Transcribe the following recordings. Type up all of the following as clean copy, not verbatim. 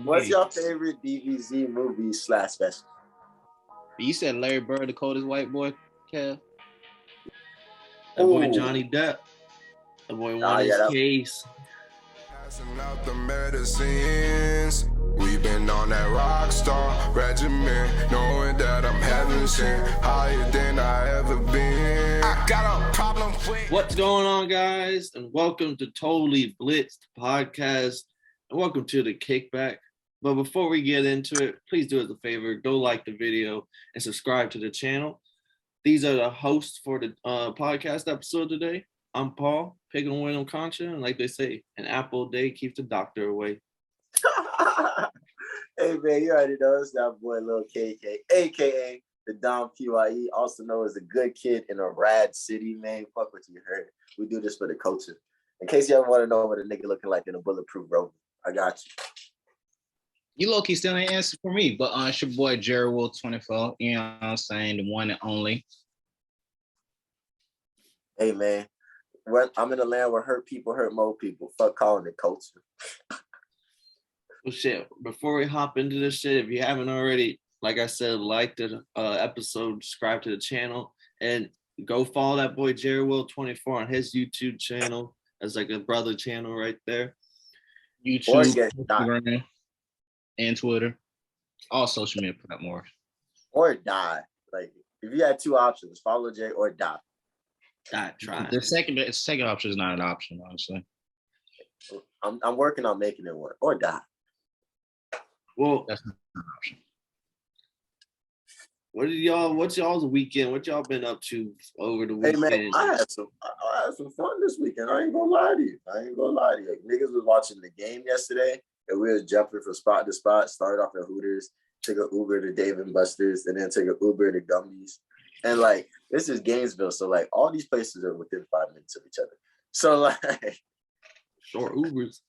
What's your favorite DBZ movie / special? You said Larry Bird, the coldest white boy, Kev? That boy Johnny Depp. That boy won his case. Passing out the medicines. We've been on that rock star regimen, knowing that I'm heaven sent, higher than I ever been. I got a problem with. What's going on, guys? And welcome to Totally Blitzed Podcast. And welcome to the Kickback. But before we get into it, please do us a favor. Go like the video and subscribe to the channel. These are the hosts for the podcast episode today. I'm Paul, pig and win on Concha, and like they say, an apple a day keeps the doctor away. Hey man, you already know it's that boy Lil KK, aka the Dom PYE, also known as the good kid in a rad city, man. Fuck what you heard. We do this for the culture. In case you ever want to know what a nigga looking like in a bulletproof robe, I got you. You low-key still ain't answer for me, but it's your boy Jerry Will 24, you know what I'm saying, the one and only. Hey man, I'm in a land where hurt people hurt more people. Fuck calling it culture. Well, shit, before we hop into this shit, if you haven't already, like I said, like the episode, subscribe to the channel, and go follow that boy Jerry Will 24 on his YouTube channel. That's like a brother channel right there. YouTube, Instagram, and Twitter. All social media platforms. Or die. Like, if you had two options, follow Jay or die. Not trying. The second option is not an option, honestly. I'm working on making it work. Or die. Well, that's not an option. What's y'all's weekend? What y'all been up to over the weekend? Hey man, I had some fun this weekend. I ain't gonna lie to you. Like, niggas was watching the game yesterday, and we was jumping from spot to spot. Started off at Hooters, took an Uber to Dave and Buster's, and then took an Uber to Gumby's. And like, this is Gainesville, so like all these places are within 5 minutes of each other. So like, short Ubers.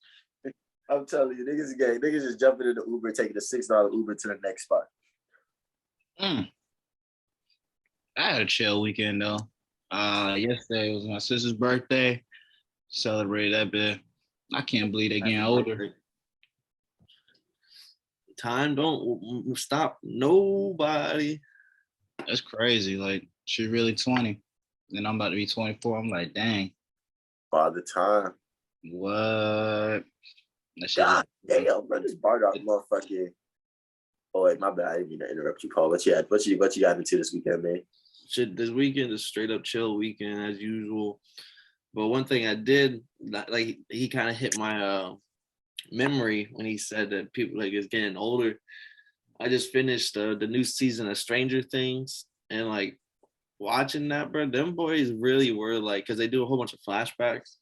I'm telling you, niggas just jumping in the Uber, taking a $6 Uber to the next spot. I had a chill weekend though. Yesterday was my sister's birthday. Celebrated that bit. I can't believe they're getting older. Time don't stop nobody. That's crazy. Like, she's really 20. And I'm about to be 24. I'm like, dang. Father time. What? God damn, bro. This bar dog motherfucking. Oh wait, my bad. I didn't mean to interrupt you, Paul. What you got into this weekend, man? Shit, this weekend is straight up chill weekend as usual. But one thing I did, like, he kind of hit my memory when he said that people like is getting older. I just finished the new season of Stranger Things, and like watching that, bro, them boys really were like, because they do a whole bunch of flashbacks.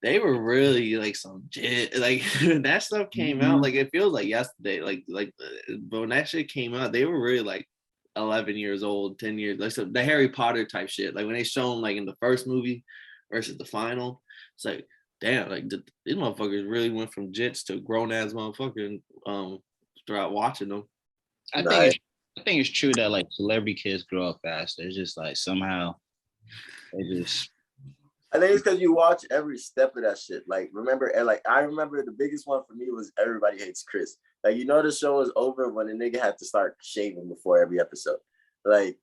They were really like some shit. Like that stuff came out, like it feels like yesterday. But when that shit came out, they were really like 11 years old, 10 years, like so the Harry Potter type shit. Like when they show them like in the first movie versus the final, it's like, damn, like these motherfuckers really went from jits to grown ass motherfucking throughout watching them. I think it's true that like celebrity kids grow up faster. It's just like somehow they just. I think it's because you watch every step of that shit. Like, I remember the biggest one for me was Everybody Hates Chris. Like, you know, the show is over when the nigga had to start shaving before every episode. Like,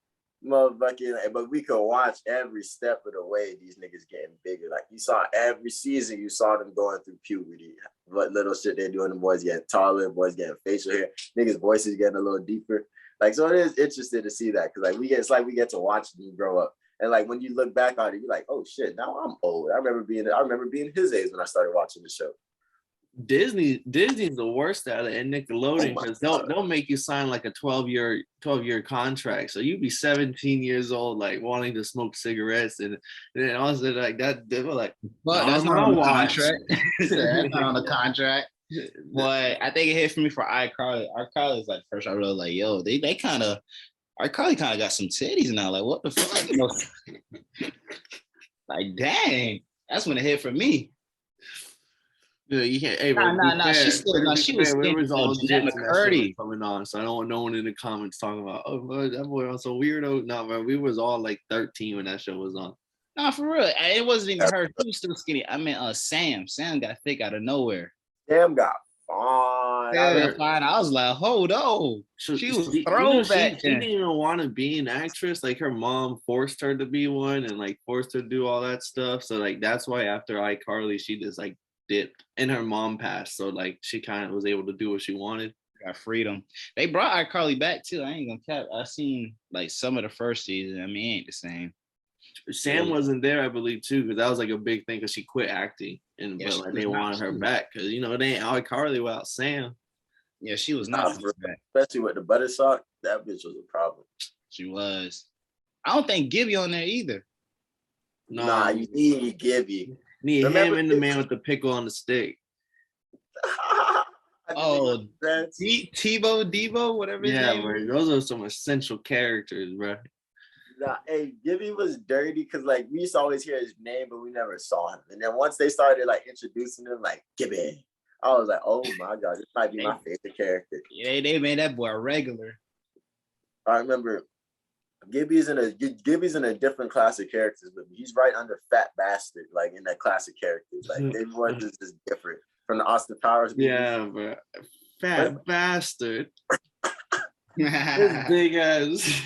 motherfucking, but we could watch every step of the way these niggas getting bigger. Like, you saw every season, you saw them going through puberty. What little shit they're doing, the boys getting taller, boys getting facial hair, niggas' voices getting a little deeper. Like, so it is interesting to see that, because like we get to watch them grow up. And like when you look back on it, you're like, oh shit, now I'm old. I remember being his age when I started watching the show. Disney's the worst at it, and Nickelodeon, because they'll make you sign like a 12-year contract. So you'd be 17 years old, like wanting to smoke cigarettes, and then also like that they were like, well, that's not on the contract. That's not on the contract. But I think it hit for me for iCarly. iCarly is like first I really like, yo, they kind of. iCarly kind of got some titties now. Like, what the fuck? You know? Like, dang. That's when it hit for me. Yeah, you can't. Hey, nah. She was all Jeanette McCurdy coming on, so I don't want no one in the comments talking about, oh, that boy was so weirdo. No, man, we was all like 13 when that show was on. Nah, for real. It wasn't even her. She was still skinny. I mean, Sam. Sam got thick out of nowhere. Sam got fine. Yeah, fine. I was like, hold on. She was throwback. She didn't even want to be an actress. Like her mom forced her to be one and like forced her to do all that stuff. So like that's why after iCarly, she just like dipped and her mom passed. So like she kind of was able to do what she wanted. Got freedom. They brought iCarly back too. I ain't gonna cap. I seen like some of the first season. I mean, it ain't the same. Sam wasn't there, I believe, too, because that was like a big thing because she quit acting, and but like they wanted her back because you know they ain't iCarly without Sam. Yeah, she was not especially with the butter sock. That bitch was a problem. She was. I don't think Gibby on there either. Nah, you need Gibby. Need him and the man with the pickle on the stick. Oh, Tebow, Devo, whatever. Yeah, bro, those are some essential characters, bro. Nah, hey, Gibby was dirty because like we used to always hear his name, but we never saw him. And then once they started like introducing him, like Gibby, I was like, oh my god, this might be my favorite character. Yeah, they made that boy a regular. I remember Gibby's in a different class of characters, but he's right under Fat Bastard, like in that class of characters. Like they were just different from the Austin Powers movies. Yeah, bro. Fat Bastard. His big ass.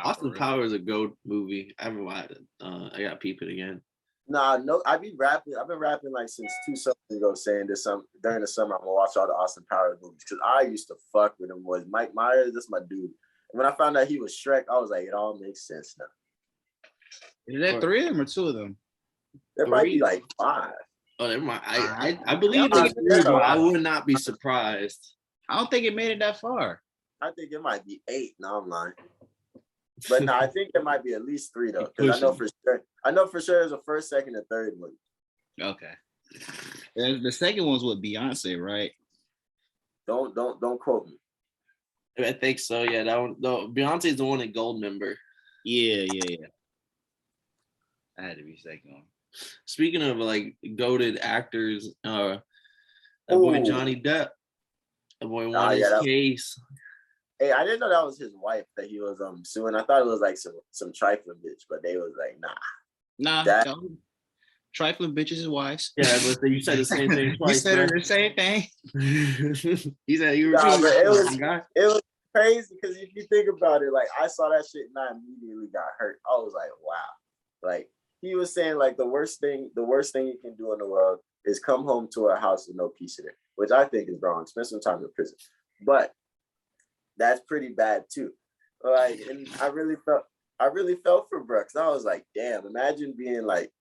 Austin Powers is a GOAT movie. I haven't watched it. I got to peep it again. Nah, no, I've been rapping like since 2 summers ago, saying this during the summer I'm gonna watch all the Austin Powers movies because I used to fuck with him. Was Mike Myers? That's my dude. And when I found out he was Shrek, I was like, it all makes sense now. Is there 3 of them or 2 of them? There might be like 5. Oh, never mind. I believe it's 3, but I would not be surprised. I don't think it made it that far. I think it might be 8. No, I'm lying. But no, I think there might be at least 3 though, because I know for sure there's a first, second, and third one. Okay. And the second one's with Beyonce, right? Don't quote me. I think so. Yeah, that one. No, Beyonce's the one in Gold Member. Yeah. I had to be second one. Speaking of like goated actors, that boy Johnny Depp, that boy won his case. Hey, I didn't know that was his wife that he was suing. I thought it was like some trifling bitch, but they was like, nah. Trifling bitches' wives. Yeah, but you said the same thing twice. You said the same thing. He said you were it was crazy because if you think about it, like I saw that shit and I immediately got hurt. I was like, wow. Like he was saying like the worst thing you can do in the world is come home to a house with no peace in it, which I think is wrong. Spend some time in prison. But that's pretty bad too. Like, and I really felt for Brooks. I was like, damn, imagine being like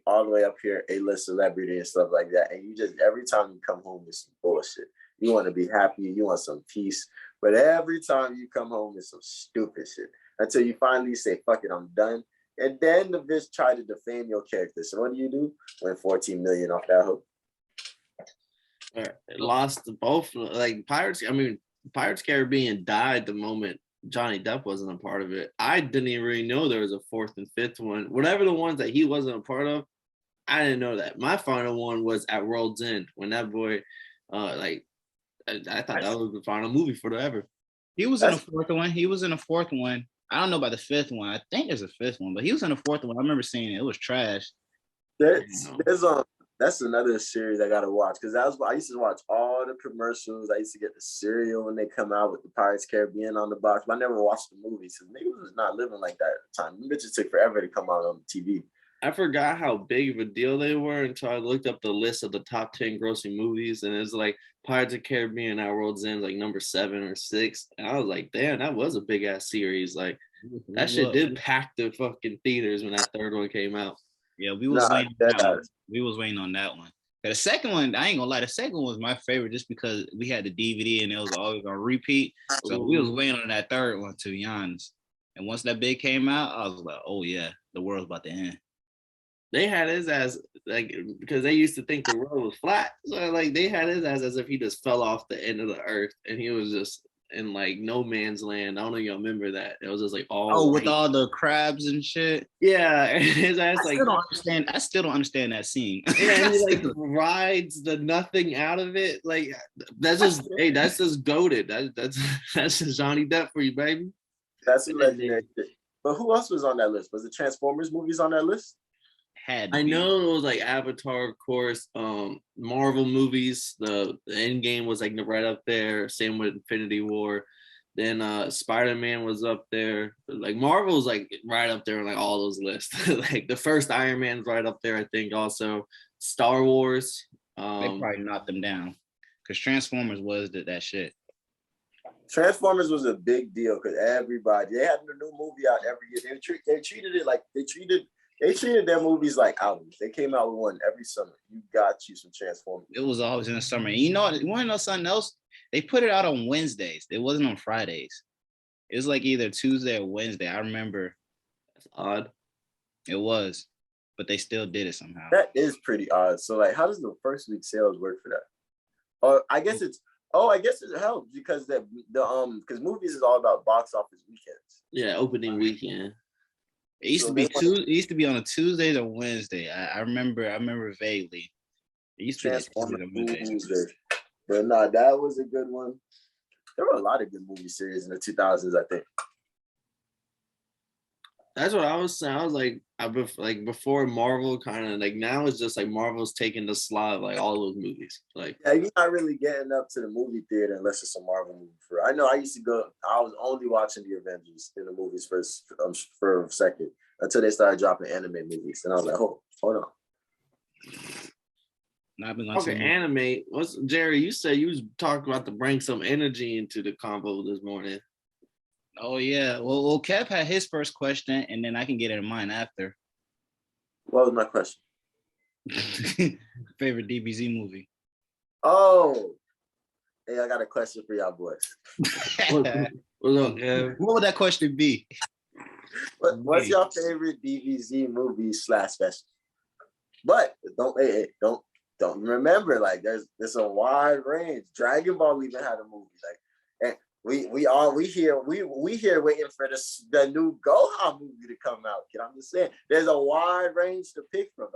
all the way up here, A-list celebrity and stuff like that. And you just, every time you come home with some bullshit, you want to be happy, you want some peace. But every time you come home with some stupid shit until you finally say, fuck it, I'm done. And then the bitch tried to defame your character. So what do? Win $14 million off that hook. Lost both, like Pirates. I mean, Pirates Caribbean died the moment Johnny Depp wasn't a part of it. I didn't even really know there was a 4th and 5th one. Whatever the ones that he wasn't a part of, I didn't know that. My final one was at World's End when that boy, I thought that was the final movie for ever. He was in the 4th one. I don't know about the 5th one. I think there's a 5th one, but he was in the 4th one. I remember seeing it. It was trash. That's another series I gotta watch because I used to watch all the commercials. I used to get the cereal when they come out with the Pirates Caribbean on the box, but I never watched the movie. So niggas was not living like that at the time. The bitches took forever to come out on the TV. I forgot how big of a deal they were until I looked up the list of the top 10 grossing movies, and it's like Pirates of the Caribbean at World's End, like number 7 or 6. And I was like, damn, that was a big ass series. Like that shit did pack the fucking theaters when that 3rd one came out. Yeah, we was waiting on that one. But the second one, I ain't gonna lie, the second one was my favorite just because we had the DVD and it was always on repeat. So we was waiting on that 3rd one, to be honest. And once that big came out, I was like, oh yeah, the world's about to end. They had his ass like because they used to think the world was flat. So like they had his ass as if he just fell off the end of the earth and he was just in like no man's land. I don't know if y'all remember that. It was just like all with all the crabs and shit. Yeah, and his ass I still don't understand that scene. Yeah, and he like rides the nothing out of it. Like that's just that's just goated. That's just Johnny Depp for you, baby. That's a legendary shit. But who else was on that list? Was the Transformers movies on that list? Had to I be. know it was like Avatar, of course. Marvel movies. The Endgame was like right up there. Same with Infinity War. Then Spider-Man was up there. Like Marvel's like right up there on like all those lists. Like the first Iron Man's right up there, I think. Also, Star Wars. They probably knocked them down because Transformers was that shit. Transformers was a big deal because everybody they had a new movie out every year. They treated it like they treated their movies like albums. They came out with one every summer. You got you some Transformers. It was always in the summer. And you want to know something else? They put it out on Wednesdays. It wasn't on Fridays. It was like either Tuesday or Wednesday. I remember. That's odd. It was, but they still did it somehow. That is pretty odd. So like, how does the first week sales work for that? Or I guess it helps because because movies is all about box office weekends. Yeah, opening weekend. It used to be It used to be on a Tuesday or Wednesday. I remember vaguely. It used to be Tuesday. But no, that was a good one. There were a lot of good movie series in the 2000s, I think. That's what I was saying. I was like, before Marvel, kind of like now it's just like Marvel's taking the slot of like all those movies. Like, yeah, you're not really getting up to the movie theater unless it's a Marvel movie. I know I used to go. I was only watching the Avengers in the movies for a second until they started dropping anime movies, and I was like, hold on. Okay, anime. What's Jerry? You said you was talking about to bring some energy into the convo this morning. Oh yeah. Well, Kev had his first question, and then I can get into mine after. What was my question? Favorite DBZ movie? Oh, hey, I got a question for y'all boys. What's up, Kev? What would that question be? What's your favorite DBZ movie / special? But don't remember, like there's a wide range. Dragon Ball even had a movie, like, and we here waiting for the new Gohan movie to come out. I'm just saying, there's a wide range to pick from.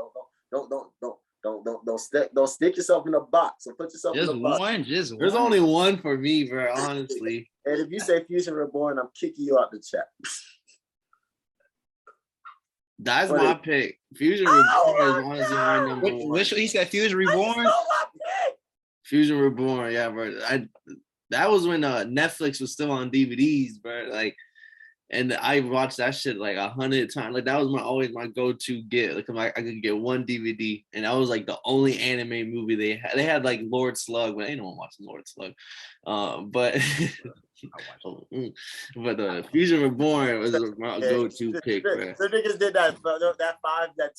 Don't stick yourself in a box. Or put yourself in a box. There's only one for me, bro. Honestly. And if you say Fusion Reborn, I'm kicking you out the chat. That's my pick. Fusion Reborn is honestly my number one. Which he said Fusion Reborn? Fusion Reborn, yeah, bro. That was when Netflix was still on DVDs, bro. Like, and I watched that shit like 100 times. Like that was always my go-to get. Like I could get one DVD, and that was like the only anime movie they had. They had like Lord Slug, but ain't no one watching Lord Slug. But Fusion Reborn was my go-to pick, bro. The niggas did that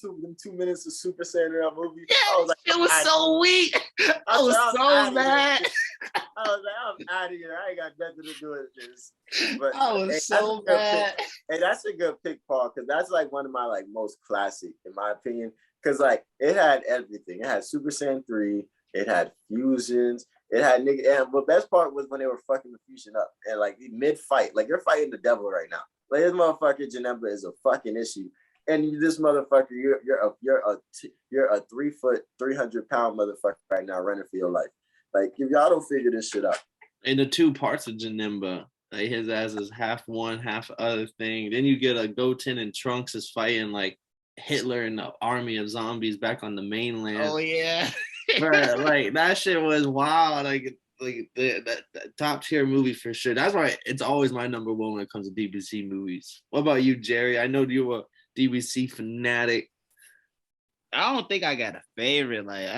2 minutes of Super Saiyan movie. Yeah, it was so weak. I was so mad. I was like, I'm out of here. I ain't got nothing to do with this. But I was so mad. Hey, that's a good pick, Paul, because that's like one of my like most classic, in my opinion. Because like it had everything. It had Super Saiyan 3. It had fusions. It had nigga. And the best part was when they were fucking the fusion up and like mid fight, like you're fighting the devil right now. Like this motherfucker Janemba is a fucking issue. And this motherfucker, you're a 3 foot, 300-pound motherfucker right now running for your life. Like if y'all don't figure this shit out. And the two parts of Janemba, like his ass is half one, half other thing. Then you get a Goten and Trunks is fighting like Hitler and the army of zombies back on the mainland. Oh yeah, bro, like that shit was wild. Like that top tier movie for sure. That's why it's always my number one when it comes to DBC movies. What about you, Jerry? I know you're a DBC fanatic. I don't think I got a favorite. Like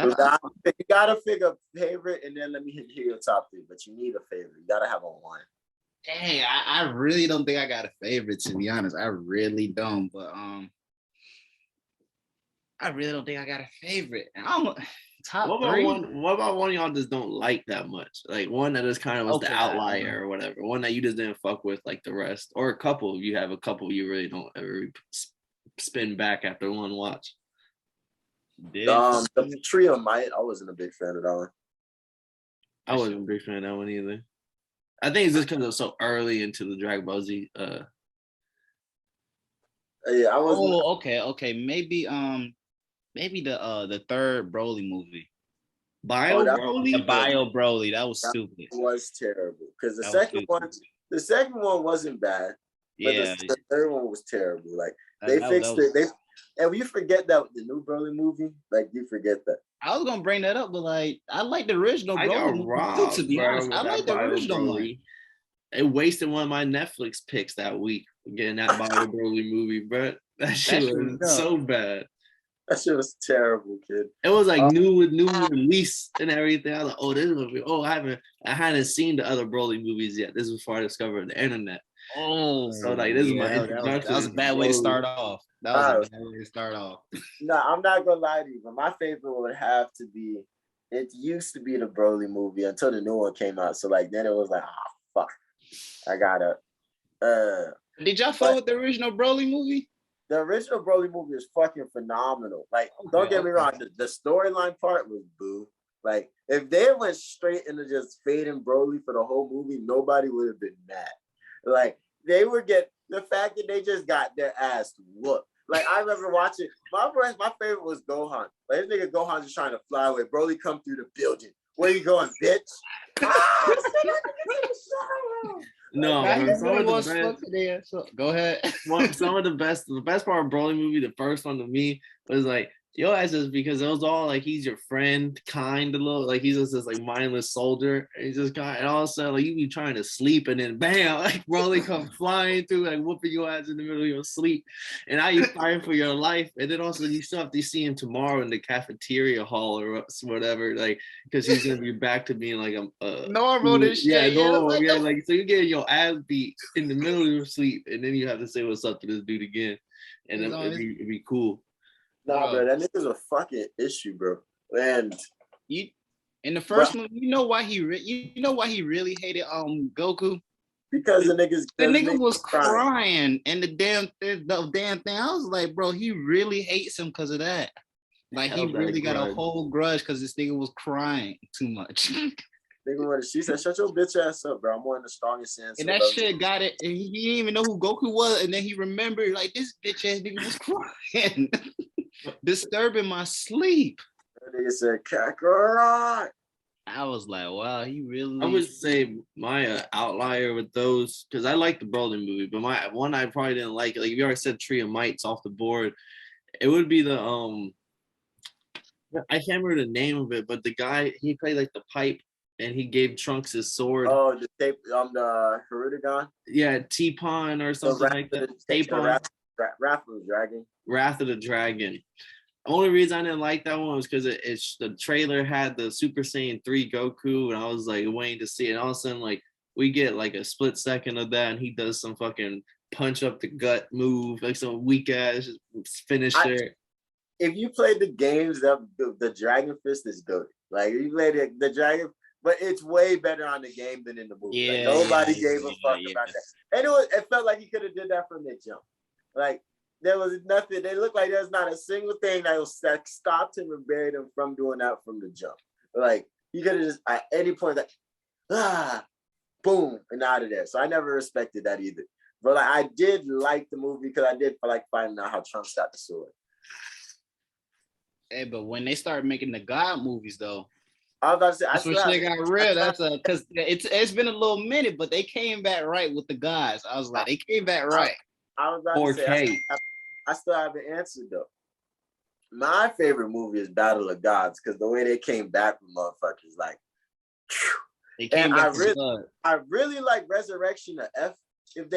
you gotta figure a favorite, and then let me hear your top 3. But you need a favorite. You gotta have a one. Dang, I really don't think I got a favorite, to be honest. I really don't. But I really don't think I got a favorite. Top 3. What about one y'all just don't like that much? Like one that is kind of was the outlier or whatever. One that you just didn't fuck with like the rest, or a couple. You have a couple you really don't ever spin back after one watch. The Tree of Might, I wasn't a big fan of that one. I wasn't a big fan of that one either. I think it's just because it was so early into the Dragon Ball Z. Yeah, I was. Oh, okay. Maybe the third Broly movie. Broly? The Bio Broly. That was stupid. It was terrible. Because the second one wasn't bad. But the third one was terrible. Like they fixed it. And you forget that with the new Broly movie, like you forget that. I was gonna bring that up, but like I like the original I got Broly movie robbed, too, to be bro, honest. with I that like the Bio original one. Broly. It wasted one of my Netflix picks that week getting that Bio Broly movie, bro. That shit was so bad. That shit was terrible, kid. It was like new release and everything. I was like, oh, this is gonna be. Oh, I hadn't seen the other Broly movies yet. This was before I discovered the internet. Oh, so like this is my introduction. That was a bad way to start off. That was a bad way to start off. No, I'm not gonna lie to you, but my favorite would have to be. It used to be the Broly movie until the new one came out. So like then it was like, oh fuck, I gotta. Did y'all fuck with the original Broly movie? The original Broly movie is fucking phenomenal. Like, don't get me wrong, the storyline part was boo. Like, if they went straight into just fading Broly for the whole movie, nobody would have been mad. Like, they would get the fact that they just got their ass whooped. Like, I remember watching, my favorite was Gohan. Like, this nigga Gohan just trying to fly away. Broly come through the building. Where you going, bitch? No, go ahead. The best part of Broly movie, the first one to me was like, yo, ass is because it was all like he's your friend, kind of little, like he's just this like mindless soldier. And he's just and all of a sudden, like you be trying to sleep, and then bam, like Broly come flying through, like whooping your ass in the middle of your sleep, and now you fighting for your life. And then also you still have to see him tomorrow in the cafeteria hall or whatever, like because he's gonna be back to being like a normal. This shit, normal, yeah. Like so you get your ass beat in the middle of your sleep, and then you have to say what's up to this dude again, and it'd be cool. Nah, bro, that nigga's a fucking issue, bro. And you in the first movie, you know why he really hated Goku? Because the nigga was crying and the damn thing. I was like, bro, he really hates him because of that. Like he really got a whole grudge because this nigga was crying too much. She said, "Shut your bitch ass up, bro. I'm one of the strongest Saiyans." And that shit got it. And he didn't even know who Goku was, and then he remembered like this bitch ass nigga was crying. Disturbing my sleep. That nigga said, Kakarot. I was like, wow, he really. I would say my outlier with those, because I like the Broly movie, but my one I probably didn't like, if you already said Tree of Mites off the board, it would be the I can't remember the name of it, but the guy, he played like the pipe and he gave Trunks his sword. Oh, the tape on the Hirudegan? Yeah, T-Pon or something like that. T-Pon. Wrath of the Dragon. The only reason I didn't like that one was because it's the trailer had the Super Saiyan 3 Goku, and I was like waiting to see it. And all of a sudden, like we get like a split second of that, and he does some fucking punch up the gut move, like some weak ass finisher. If you played the games, the Dragon Fist is good. Like you played the Dragon, but it's way better on the game than in the movie. Yeah, like, nobody gave a fuck about that, and it felt like he could have did that from the jump. Like. There was nothing. They looked like there's not a single thing that stopped him and buried him from doing that from the jump. Like he could have just at any point boom, and out of there. So I never respected that either. But like I did like the movie because I did like finding out how Trunks got the sword. Hey, but when they started making the God movies, though, I was about to say, that's what they got real. That's because it's been a little minute, but they came back right with the guys. I was like, they came back right. I was about to say, I still haven't answered though. My favorite movie is Battle of Gods because the way they came back with motherfuckers, like, they came back I really like Resurrection of F. If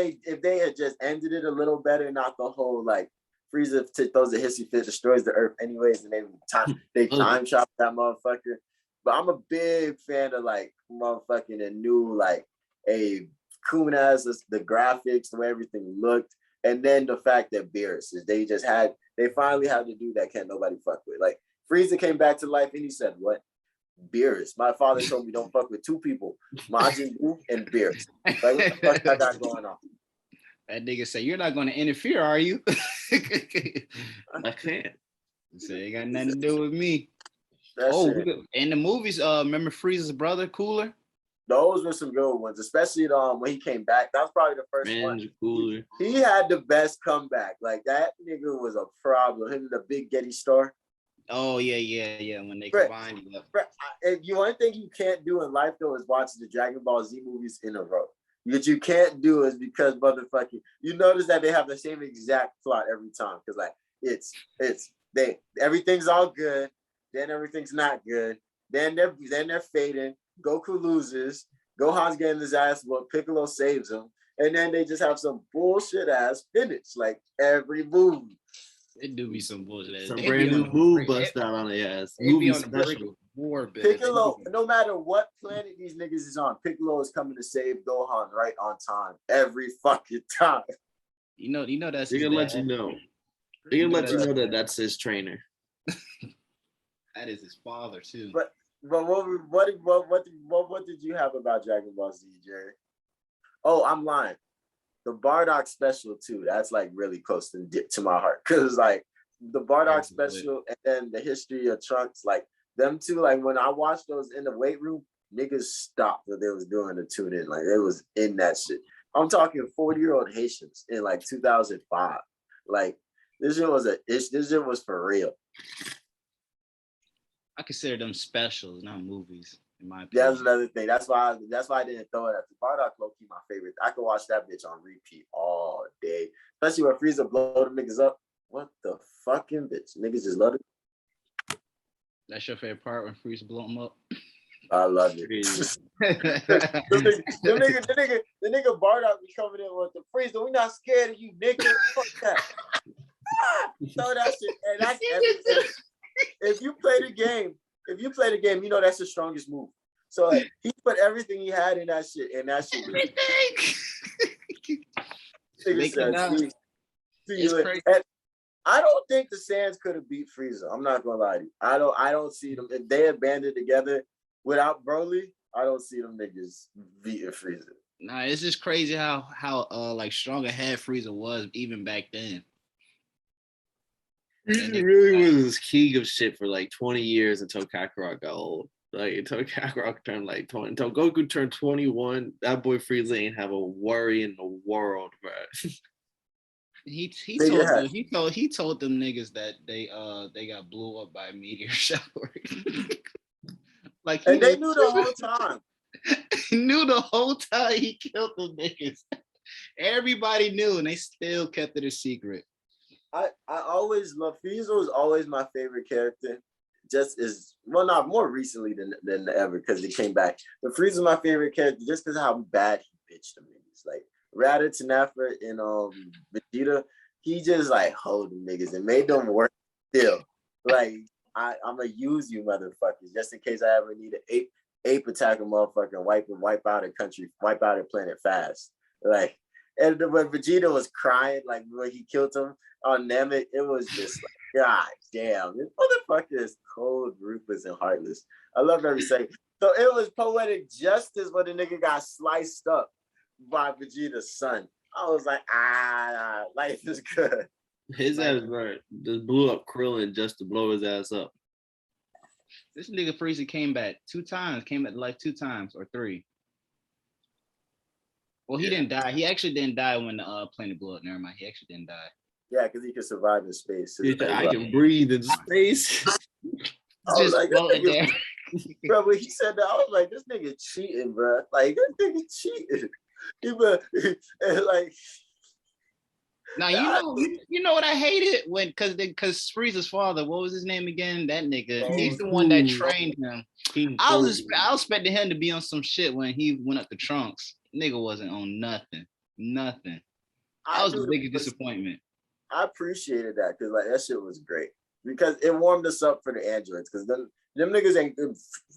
they had just ended it a little better, not the whole like Frieza throws a hissy fit, destroys the Earth anyways, and they time chop that motherfucker. But I'm a big fan of like motherfucking a new like a Kunas, the graphics, the way everything looked. And then the fact that Beerus is they finally had to do that can't nobody fuck with. Like Frieza came back to life and he said, what? Beerus. My father told me don't fuck with two people, Majin Buu and Beerus. Like what the fuck I got going on? That nigga said, you're not gonna interfere, are you? I can't. So it got nothing to do with me. Shit. In the movies, remember Frieza's brother, Cooler? Those were some good ones, especially when he came back. That was probably the first one. Cooler. He had the best comeback. Like that nigga was a problem. Him and the big Getty Star. Oh yeah. When they combined it up. One thing you can't do in life though is watch the Dragon Ball Z movies in a row. What you can't do is because motherfucking you notice that they have the same exact plot every time. Because like it's everything's all good, then everything's not good, then they're fading. Goku loses, Gohan's getting his ass whooped, Piccolo saves him, and then they just have some bullshit ass finish like every move. It do be some bullshit. Some brand new move bust out on their ass. Movie special. Piccolo, no matter what planet these niggas is on, Piccolo is coming to save Gohan right on time every fucking time. You know that's. They're gonna let you know. They're gonna let you know that that's his trainer. That is his father too. But what did you have about Dragon Ball Z, Jerry? Oh, I'm lying. The Bardock special too. That's like really close to my heart because like the Bardock special and then the history of Trunks, like them two. Like when I watched those in the weight room, niggas stopped what they was doing to tune in. Like it was in that shit. I'm talking 40-year-old Haitians in like 2005. Like this shit was for real. I consider them specials, not movies. In my opinion. That's another thing. That's why I didn't throw it at the Bardock low-key my favorite. I could watch that bitch on repeat all day. Especially when Frieza blow them niggas up. What the fucking bitch? Niggas just love it. That's your favorite part when Frieza blow them up? I love it. the nigga Bardock be coming in with the Frieza. We not scared of you, nigga. Fuck that. Throw that shit. And that's everything. If you play the game, you know that's the strongest move. So like, he put everything he had in that shit, and that shit. And I don't think the Saiyans could have beat Frieza. I'm not gonna lie to you. I don't see them if they had banded together without Broly. I don't see them niggas beating Frieza. Nah, it's just crazy how like strong ahead Frieza was even back then. He really was king of shit for like 20 years until Kakarot got old. Like until Kakarot turned like 20, until Goku turned 21, that boy Frieza ain't have a worry in the world, bro. He told them niggas that they got blew up by a meteor shower. Like and they knew the whole time. He knew the whole time he killed them niggas. Everybody knew, and they still kept it a secret. I always love Frieza was always my favorite character. Just as well, not more recently than ever because it came back. But Frieza is my favorite character just because of how bad he bitched them niggas. Like Rata Tanafa and Vegeta, he just like hold them niggas and made them work still. Like I'm gonna use you motherfuckers just in case I ever need an ape attack a motherfucker and wipe out a country, wipe out a planet fast. Like and when Vegeta was crying, like when he killed him on Namek, it was just like, God damn, this motherfucker is cold, ruthless, and heartless. I love every second. So it was poetic justice when the nigga got sliced up by Vegeta's son. I was like, life is good. His ass just blew up Krillin just to blow his ass up. This nigga Frieza came back 2 times, came back like 2 times or 3. Well, he didn't die. He actually didn't die when the planet blew up. Never mind. He actually didn't die. Yeah, because he could survive in space. I can breathe in space. Just like, there. Bro, when he said that, I was like, this nigga cheating, bro. Like, this nigga cheating. Like, now you know what I hated when because Frieza's father, what was his name again? That nigga, he's the one that trained him. I was expecting him to be on some shit when he went up to Trunks. Nigga wasn't on nothing. That was the biggest disappointment. I appreciated that because like that shit was great because it warmed us up for the androids because them niggas ain't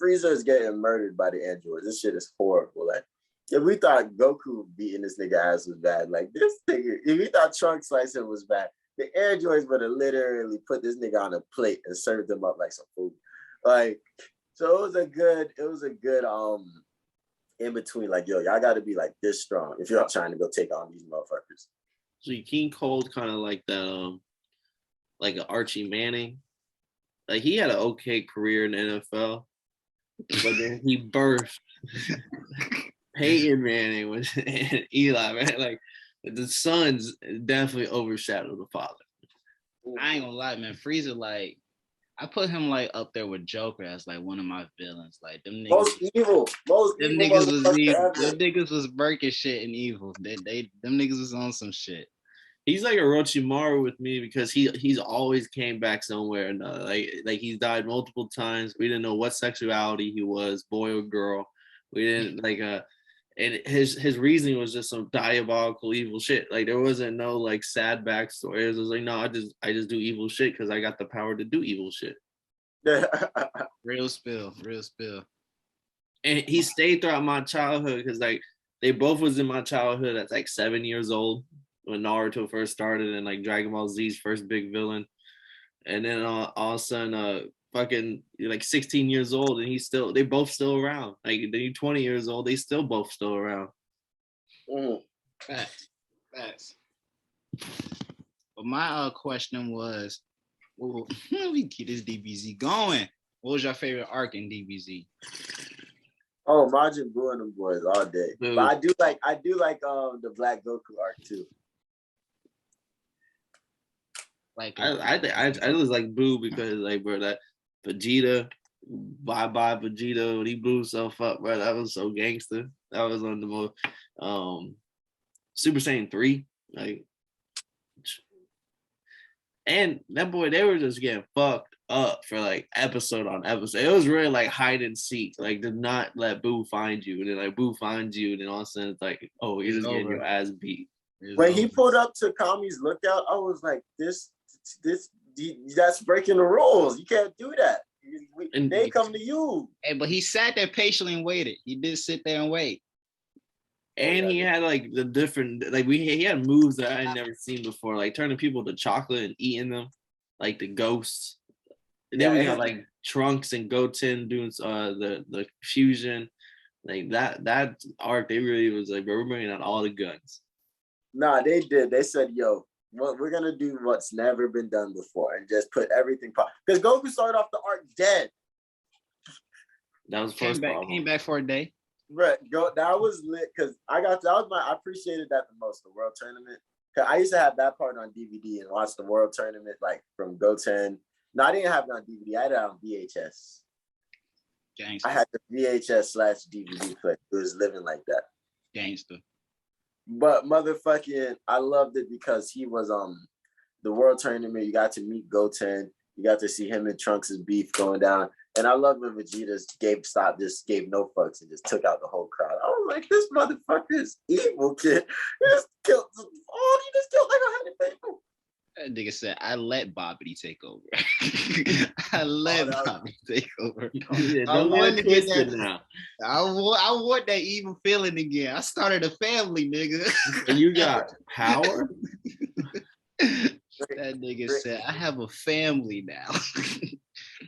Frieza is getting murdered by the androids. This shit is horrible. Like if we thought Goku beating this nigga ass was bad, like this nigga, if we thought Trunks slicing was bad, the androids would have literally put this nigga on a plate and served him up like some food. Like so it was a good in between, like, yo, y'all gotta be like this strong if y'all trying to go take on these motherfuckers. So King Cold kind of like that, like an Archie Manning. Like he had an okay career in the NFL, but then he burst. Peyton Manning was and Eli, man. Like the sons definitely overshadowed the father. I ain't gonna lie, man. Frieza, like, I put him like up there with Joker as like one of my villains. Like them niggas, most evil. Them niggas was breaking shit and evil. Them niggas was on some shit. He's like Orochimaru with me because he's always came back somewhere or another. Like he's died multiple times. We didn't know what sexuality he was, boy or girl. We didn't and his reasoning was just some diabolical evil shit. Like there wasn't no like sad backstory. It was like, no, I just do evil shit because I got the power to do evil shit. Real spill. And he stayed throughout my childhood because like they both was in my childhood at like 7 years old when Naruto first started and like Dragon Ball Z's first big villain. And then all of a sudden, fucking like 16 years old and they both still around. Like they're 20 years old, they both still around. Facts. But my question was, well, we keep this DBZ going. What was your favorite arc in DBZ? Oh, Majin Buu and them boys all day. Dude. But I do like the Black Goku arc too. Like I was like Boo because like bro that Vegeta, bye Vegeta when he blew himself up, bro. That was so gangster. That was one of the most Super Saiyan 3, like, and that boy, they were just getting fucked up for like episode on episode. It was really like hide and seek, like do not let Boo find you, and then like Boo finds you, and then all of a sudden it's like, oh, you're just getting your ass beat. When he pulled up to Kami's lookout, I was like, that's breaking the rules. You can't do that. They come to you. Hey, but he sat there patiently and waited. He did sit there and wait. And he had like the different, like he had moves that I had never seen before, like turning people to chocolate and eating them, like the ghosts. And then we got like Trunks and Goten doing the fusion, like that arc. They really was like, we're bringing out all the guns. Nah, they did. They said, yo, we're gonna do what's never been done before and just put everything. Because Goku started off the arc dead. That was first problem. Came back for a day. Right, that was lit because I appreciated that the most, the World Tournament. Cause I used to have that part on DVD and watch the World Tournament like from Goten. No, I didn't have it on DVD. I had it on VHS. Gangster. I had the VHS/DVD play. It was living like that. Gangster. But motherfucking, I loved it because he was the World Tournament. You got to meet Goten. You got to see him and Trunks' beef going down. And I love when Vegeta just gave no fucks and just took out the whole crowd. I was like, this motherfucker is evil, kid. He just killed like 100 people. That nigga said, I let Bobbity take over. I let Bobbity take over. I want to get that now. I want that evil feeling again. I started a family, nigga. And you got power? That nigga said, I have a family now.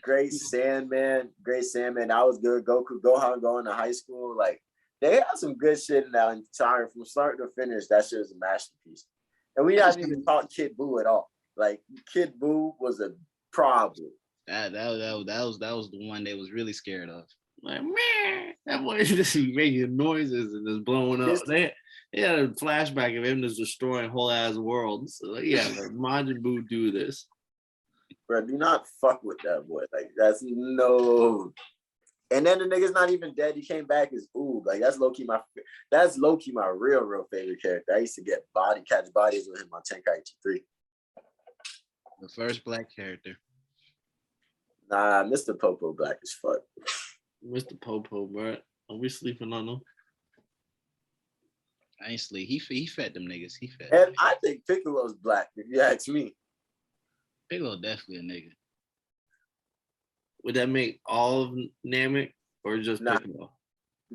Great Sandman. That was good. Gohan going to high school. Like, they had some good shit in that entire, from start to finish. That shit was a masterpiece. And we haven't even talked Kid Buu at all. Like, Kid Buu was a problem. That was the one they was really scared of. Like, man, that boy just making noises and just blowing up. They had a flashback of him just destroying whole ass worlds. So, like, yeah, like, Majin Buu do this. Bro, do not fuck with that boy. Like, that's no. And then the nigga's not even dead. He came back as Oob. Like, that's low-key my real favorite character. I used to catch bodies with him on Tenkaichi 3. The first black character. Nah, Mr. Popo black as fuck. Mr. Popo, bro. Are we sleeping on him? I ain't sleep. He fed them niggas. He fed. And I think Piccolo's black, if you ask me. Piccolo definitely a nigga. Would that make all of Namek or just Piccolo?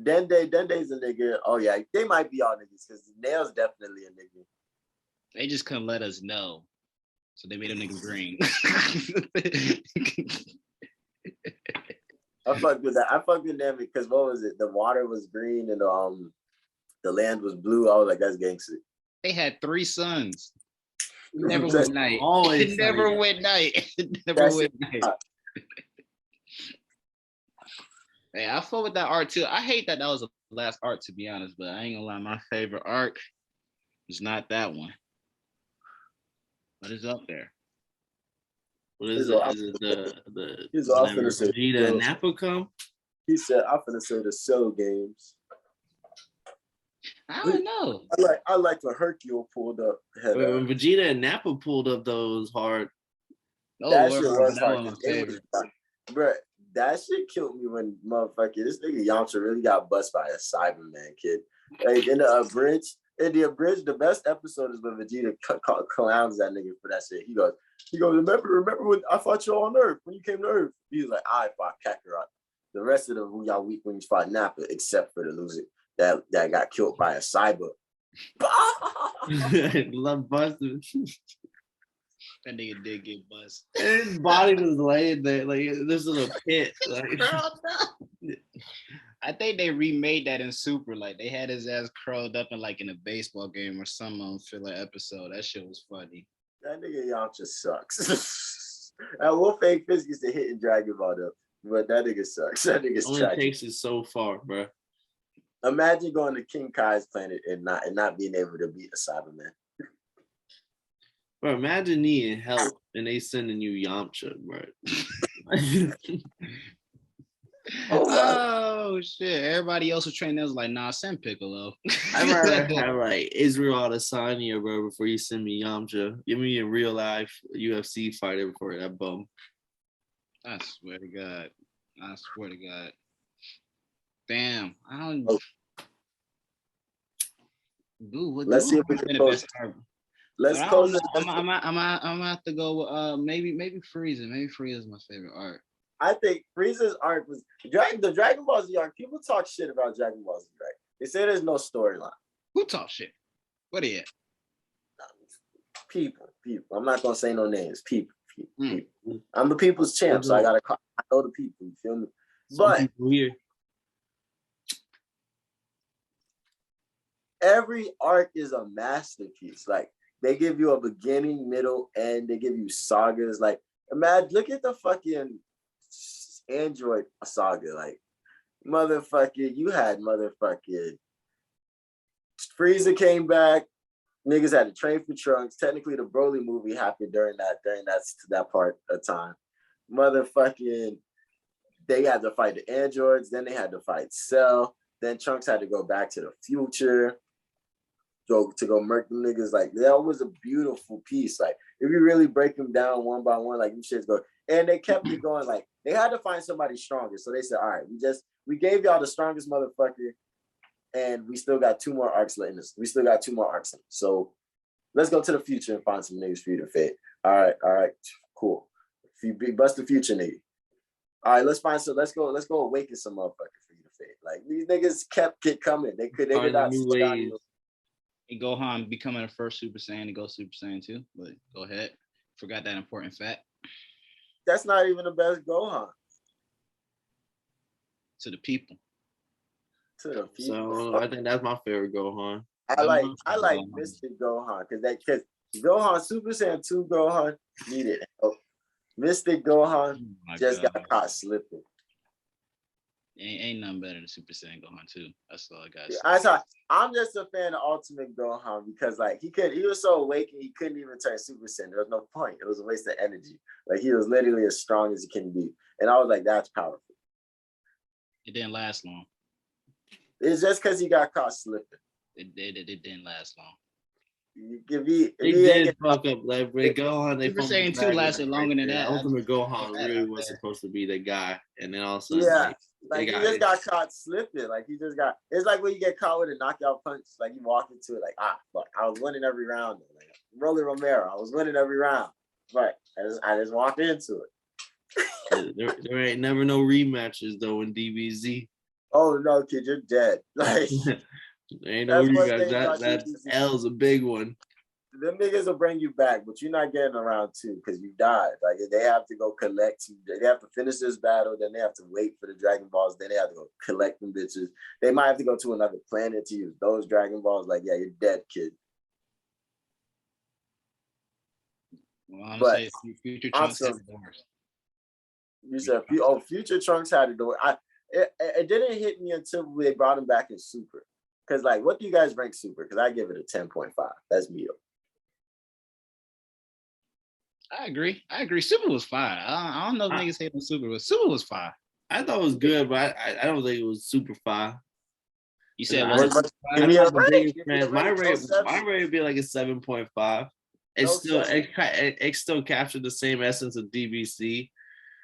Dende's a nigga. Oh yeah, they might be all niggas because Nail's definitely a nigga. They just couldn't let us know, so they made a nigga green. I fucked with that. I fucked with Namek because what was it? The water was green and the land was blue. I was like, that's gangster. They had 3 sons. Never went night. Always never went night. Never went night. Hey, I fought with that art too. I hate that was the last art, to be honest, but I ain't gonna lie, my favorite arc is not that one. But it's up there. What is it? Is it the Vegeta and Nappa come? He said, I'm finna say the Cell games. I don't know. I like when Hercule pulled up. When Vegeta and Nappa pulled up, though, it was hard. That shit was that hard. was my favorite. Bro, that shit killed me when this nigga Yamcha really got bust by a Cyberman kid. Like in the bridge, the best episode is when Vegeta clowns that nigga for that shit. He goes, remember when I fought you on Earth, when you came to Earth? He's like, I fought Kakarot. The rest of them, y'all weak when you fought Nappa, except for the loser that got killed by a cyber. Love busted. That nigga did get bust. His body was laying there like this is a pit. Like, I think they remade that in Super. Like they had his ass curled up in a baseball game or some filler episode. That shit was funny. That nigga Yamcha sucks. And Wolf Fake Fist used to hit in Dragon Ball though, but that nigga sucks. That nigga's only tragic. takes it so far, bro. Imagine going to King Kai's planet and not being able to beat a Cyberman. Bro, imagine needing help and they sending you Yamcha, bro. Oh shit! Everybody else was training. I was like, nah, send Piccolo. I'd rather have like Israel Adesanya, bro, before you send me Yamcha. Give me a real life UFC fighter before that bum. I swear to God. Damn, I don't. Dude, let's see if we can post. Let's close. I'm gonna have to go with maybe Frieza. Maybe Frieza is my favorite art. I think Frieza's art was the Dragon Ball Z art. People talk shit about Dragon Ball Z, right? They say there's no storyline. Who talk shit? What are you? People. I'm not gonna say no names. People. I'm the people's champ, so I know the people. You feel me? But here. Every arc is a masterpiece. Like they give you a beginning, middle, end. They give you sagas. Like imagine, look at the fucking Android saga. Like motherfucking, you had motherfucking Frieza came back. Niggas had to train for Trunks. Technically, the Broly movie happened during that part of time. Motherfucking, they had to fight the androids. Then they had to fight Cell. Then Trunks had to go back to the future. To go murk them niggas. Like that was a beautiful piece. Like if you really break them down one by one, like them shits go. And they kept it going. Like they had to find somebody stronger. So they said, all right, we gave y'all the strongest motherfucker, and we still got 2 more arcs letting us. We still got 2 more arcs in. So let's go to the future and find some niggas for you to fit. All right, cool. If you bust the future nigga. All right, let's go awaken some motherfuckers for you to fit. Like these niggas kept coming. They did not stop. And Gohan becoming the first Super Saiyan to go Super Saiyan 2. But go ahead. Forgot that important fact. That's not even the best Gohan. To the people. So I think that's my favorite Gohan. I like Mystic Gohan because Gohan Super Saiyan 2 Gohan needed help. Mystic Gohan got caught slipping. Ain't nothing better than Super Saiyan Gohan 2. That's all I got. I'm just a fan of Ultimate Gohan because like he was so awakened he couldn't even turn Super Saiyan. There was no point. It was a waste of energy. Like he was literally as strong as he can be. And I was like, that's powerful. It didn't last long. It's just because he got caught slipping. It didn't last long. They did fuck up like Gohan. Super Saiyan 2 lasted longer than that. Ultimate Gohan really was supposed to be the guy, and then also he just got caught slipping. Like he just got. It's like when you get caught with a knockout punch. Like you walk into it like fuck. I was winning every round. Like Rolly Romero. I was winning every round. But I just walked into it. there ain't never no rematches though in DBZ. Oh no, kid, you're dead. Like. There ain't no rematch. That L's a big one. Them niggas will bring you back, but you're not getting around 2 because you died. Like they have to go collect. They have to finish this battle. Then they have to wait for the Dragon Balls. Then they have to go collect them bitches. They might have to go to another planet to use those Dragon Balls. Like yeah, you're dead, kid. Well, I'm gonna say Future Trunks had the doors. You said Future Trunks had the door. It didn't hit me until they brought him back in Super. Because, like, what do you guys rank Super? Because I give it a 10.5. That's me. I agree. Super was fine. I don't know if niggas hate on Super, but Super was fine. I thought it was good, but I don't think it was super fine. You said I'm what? not Give me a the rate. biggest Give me a fan. My rate. rate would be like a 7.5. It's No still seven. it still captured the same essence of DBC,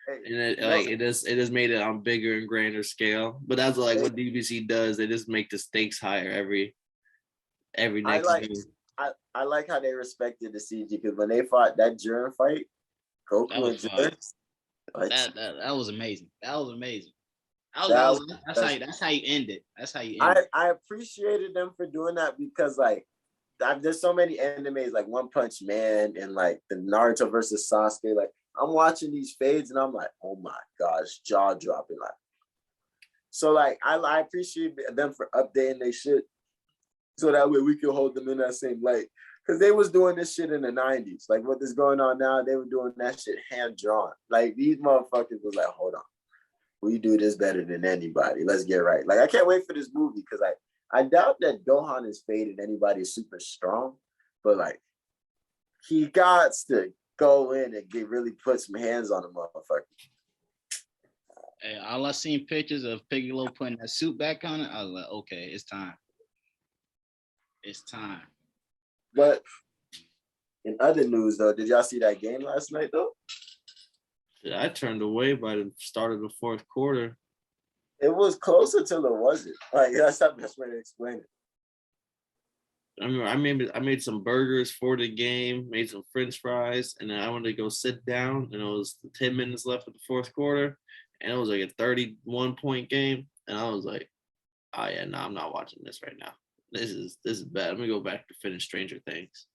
Hey, and it no. like it just made it on bigger and grander scale. But that's like what DBC does. They just make the stakes higher every next game. I like how they respected the CG because when they fought that Jiren fight, That Goku was and fire. Jiren. That was amazing. That was amazing. That's how you end it. That's how you end it. I appreciated them for doing that because like there's so many animes like One Punch Man and like the Naruto versus Sasuke. Like I'm watching these fades and I'm like, oh my gosh, jaw dropping. Like so, like I appreciate them for updating their shit so that way we can hold them in that same light. Because they was doing this shit in the 90s. Like what is going on now, they were doing that shit hand drawn. Like these motherfuckers was like, hold on, we do this better than anybody. Let's get right. Like I can't wait for this movie because I doubt that Gohan is faded anybody is super strong, but like he got to go in and really put some hands on the motherfucker. Hey, all I seen pictures of Piccolo putting that suit back on it, I was like, okay, it's time. It's time. But in other news though, did y'all see that game last night though? I turned away by the start of the fourth quarter. It was close until it wasn't. Like that's the best way to explain it. I remember I made some burgers for the game, made some French fries, and then I wanted to go sit down. And it was 10 minutes left of the fourth quarter, and it was like a 31-point game. And I was like, "Oh yeah, no, I'm not watching this right now. This is bad. Let me go back to finish Stranger Things."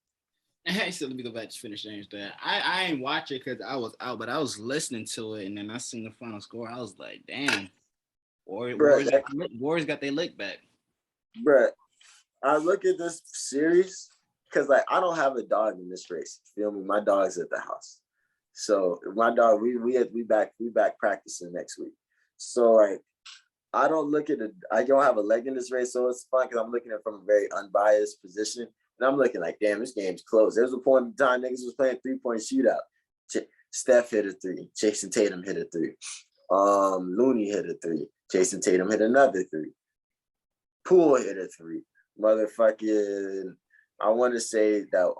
Hey, so let me go back to finish things that I ain't watch it because I was out, but I was listening to it, and then I seen the final score. I was like, damn, Warriors got their lick back. Bruh, I look at this series because like I don't have a dog in this race. Feel me? My dog's at the house. So my dog, we back practicing next week. So like I don't have a leg in this race, so it's fun because I'm looking at it from a very unbiased position. And I'm looking like, damn, this game's close. There was a point in time niggas was playing 3-point shootout. Steph hit a 3. Jason Tatum hit a 3. Looney hit a 3. Jason Tatum hit another 3. Poole hit a 3. Motherfucking, I want to say that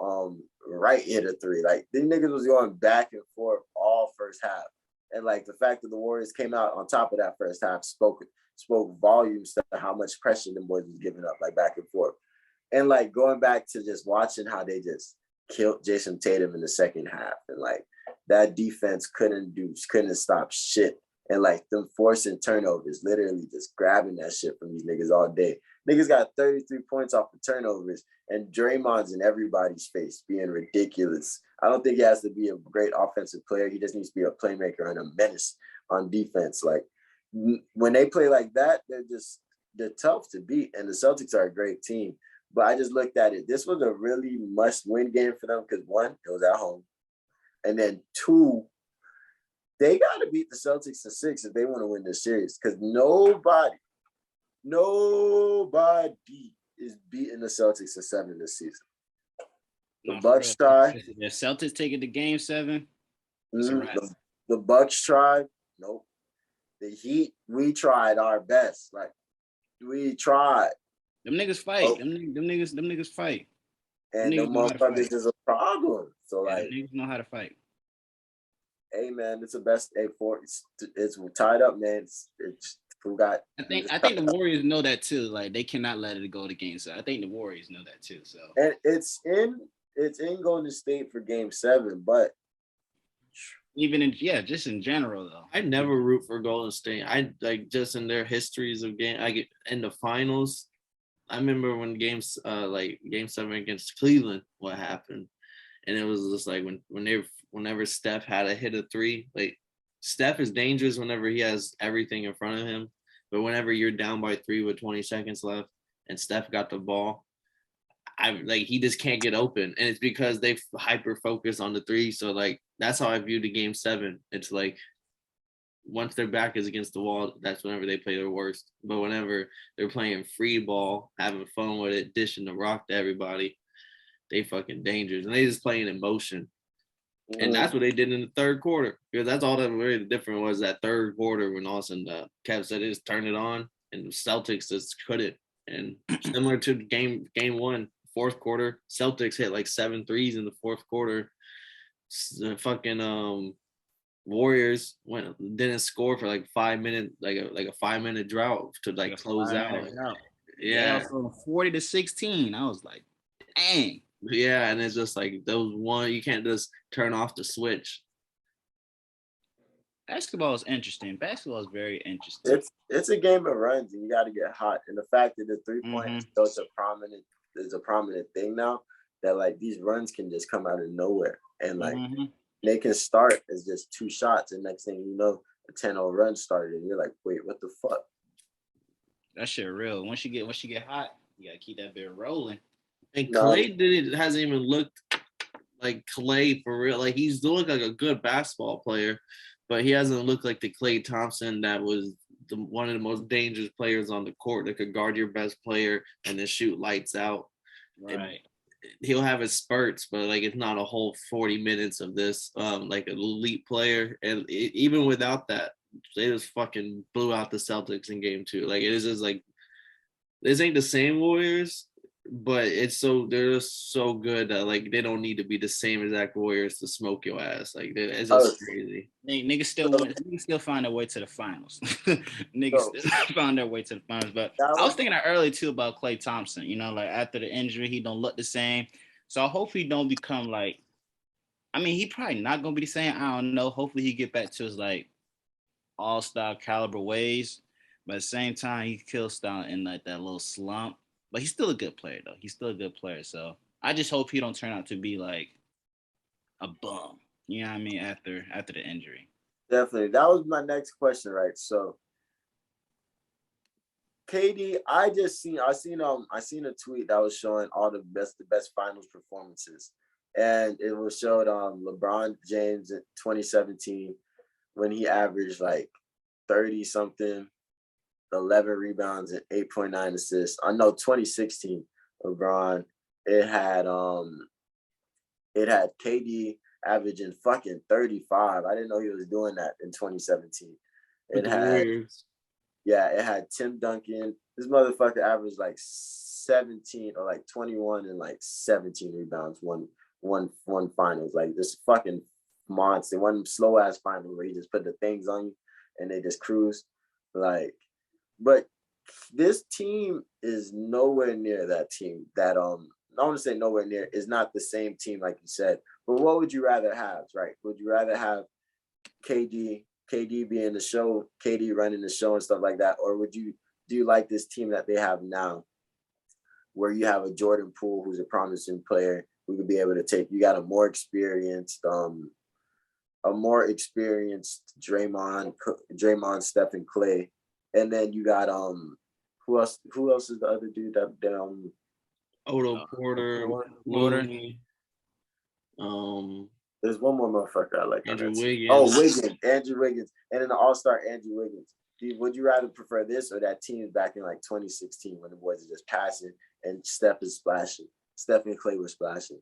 Wright hit a 3. Like these niggas was going back and forth all first half. And like the fact that the Warriors came out on top of that first half spoke volumes to how much pressure them boys was giving up, like back and forth. And like going back to just watching how they just killed Jason Tatum in the second half. And like that defense couldn't stop shit. And like them forcing turnovers, literally just grabbing that shit from these niggas all day. Niggas got 33 points off the turnovers and Draymond's in everybody's face being ridiculous. I don't think he has to be a great offensive player. He just needs to be a playmaker and a menace on defense. Like when they play like that, they're tough to beat. And the Celtics are a great team. But I just looked at it. This was a really must-win game for them because one, it was at home. And then two, they got to beat the Celtics in 6 if they want to win this series because nobody is beating the Celtics in 7 this season. The Bucks tried. The Celtics taking the game 7. The Bucks tried. Nope. The Heat, we tried our best. Like, we tried. Them niggas fight. Oh. Them niggas fight. And the motherfuckers is a problem. So like, them niggas know how to fight. Hey man, it's the best. It's tied up, man. It's who got. I think the Warriors know that too. Like they cannot let it go to game 7. I think the Warriors know that too. So and it's in Golden State for game 7, but even just in general though. I never root for Golden State. I like just in their histories of game. I get in the finals. I remember when game 7 against Cleveland, what happened, and it was just like whenever Steph had to hit a 3, like Steph is dangerous whenever he has everything in front of him, but whenever you're down by 3 with 20 seconds left and Steph got the ball, he just can't get open, and it's because they hyper focus on the 3. So like that's how I view the game 7. It's like once their back is against the wall, that's whenever they play their worst. But whenever they're playing free ball, having fun with it, dishing the rock to everybody, they fucking dangerous. And they just playing in motion. And that's what they did in the third quarter. Because that's all that really different was that third quarter when all of a sudden Kev said they just turned it on and the Celtics just couldn't. And similar to game one, fourth quarter, Celtics hit like 7 threes in the fourth quarter. The fucking Warriors didn't score for like 5 minutes, like a 5 minute drought to like close out. Yeah, from 40-16. I was like, dang. Yeah, and it's just like those one, you can't just turn off the switch. Basketball is interesting. Basketball is very interesting. It's a game of runs, and you got to get hot. And the fact that the 3-point is a prominent thing now, that like these runs can just come out of nowhere, and like they can start as just 2 shots, and next thing you know, a 10-0 run started, and you're like, wait, what the fuck? That shit real. Once you get hot, you gotta keep that bit rolling. And Clay hasn't even looked like Clay for real. Like he's looked like a good basketball player, but he hasn't looked like the Klay Thompson that was one of the most dangerous players on the court that could guard your best player and then shoot lights out. Right. And he'll have his spurts, but like it's not a whole 40 minutes of this like an elite player. And even without that, they just fucking blew out the Celtics in game 2. Like it is just like this ain't the same Warriors, but they're just so good that like they don't need to be the same exact Warriors to smoke your ass. Like it's just crazy. Niggas still find their way to the finals. Niggas still found their way to the finals. But I was thinking that earlier too about Klay Thompson. You know, like after the injury, he don't look the same. So I hope he don't become like. I mean, he probably not gonna be the same. I don't know. Hopefully, he get back to his like all-star caliber ways. But at the same time, he kills style in like that little slump. But he's still a good player, though. He's still a good player. So I just hope he don't turn out to be like a bum. You know what I mean? After the injury. Definitely. That was my next question, right? So KD, I seen a tweet that was showing all the best finals performances. And it was showed LeBron James in 2017 when he averaged like 30 something, 11 rebounds and 8.9 assists. I know 2016 LeBron, it had KD averaging fucking 35. I didn't know he was doing that in 2017. It had Tim Duncan. This motherfucker averaged like 17 or like 21 and like 17 rebounds one finals. Like this fucking monster. One slow ass final where he just put the things on you and they just cruise. Like, but this team is nowhere near that team that I want to say nowhere near is not the same team like you said. But what would you rather have, right? Would you rather have KD being the show, KD running the show and stuff like that, or do you like this team that they have now, where you have a Jordan Poole who's a promising player who could be able to take? You got a more experienced Draymond, Steph, and Clay, and then you got who else is the other dude that Otto Porter, Looney. There's one more motherfucker I like. Andrew Wiggins. Andrew Wiggins, and then the All-Star Andrew Wiggins. Would you rather prefer this or that team back in like 2016 when the boys are just passing and Steph is splashing? Steph and Clay were splashing.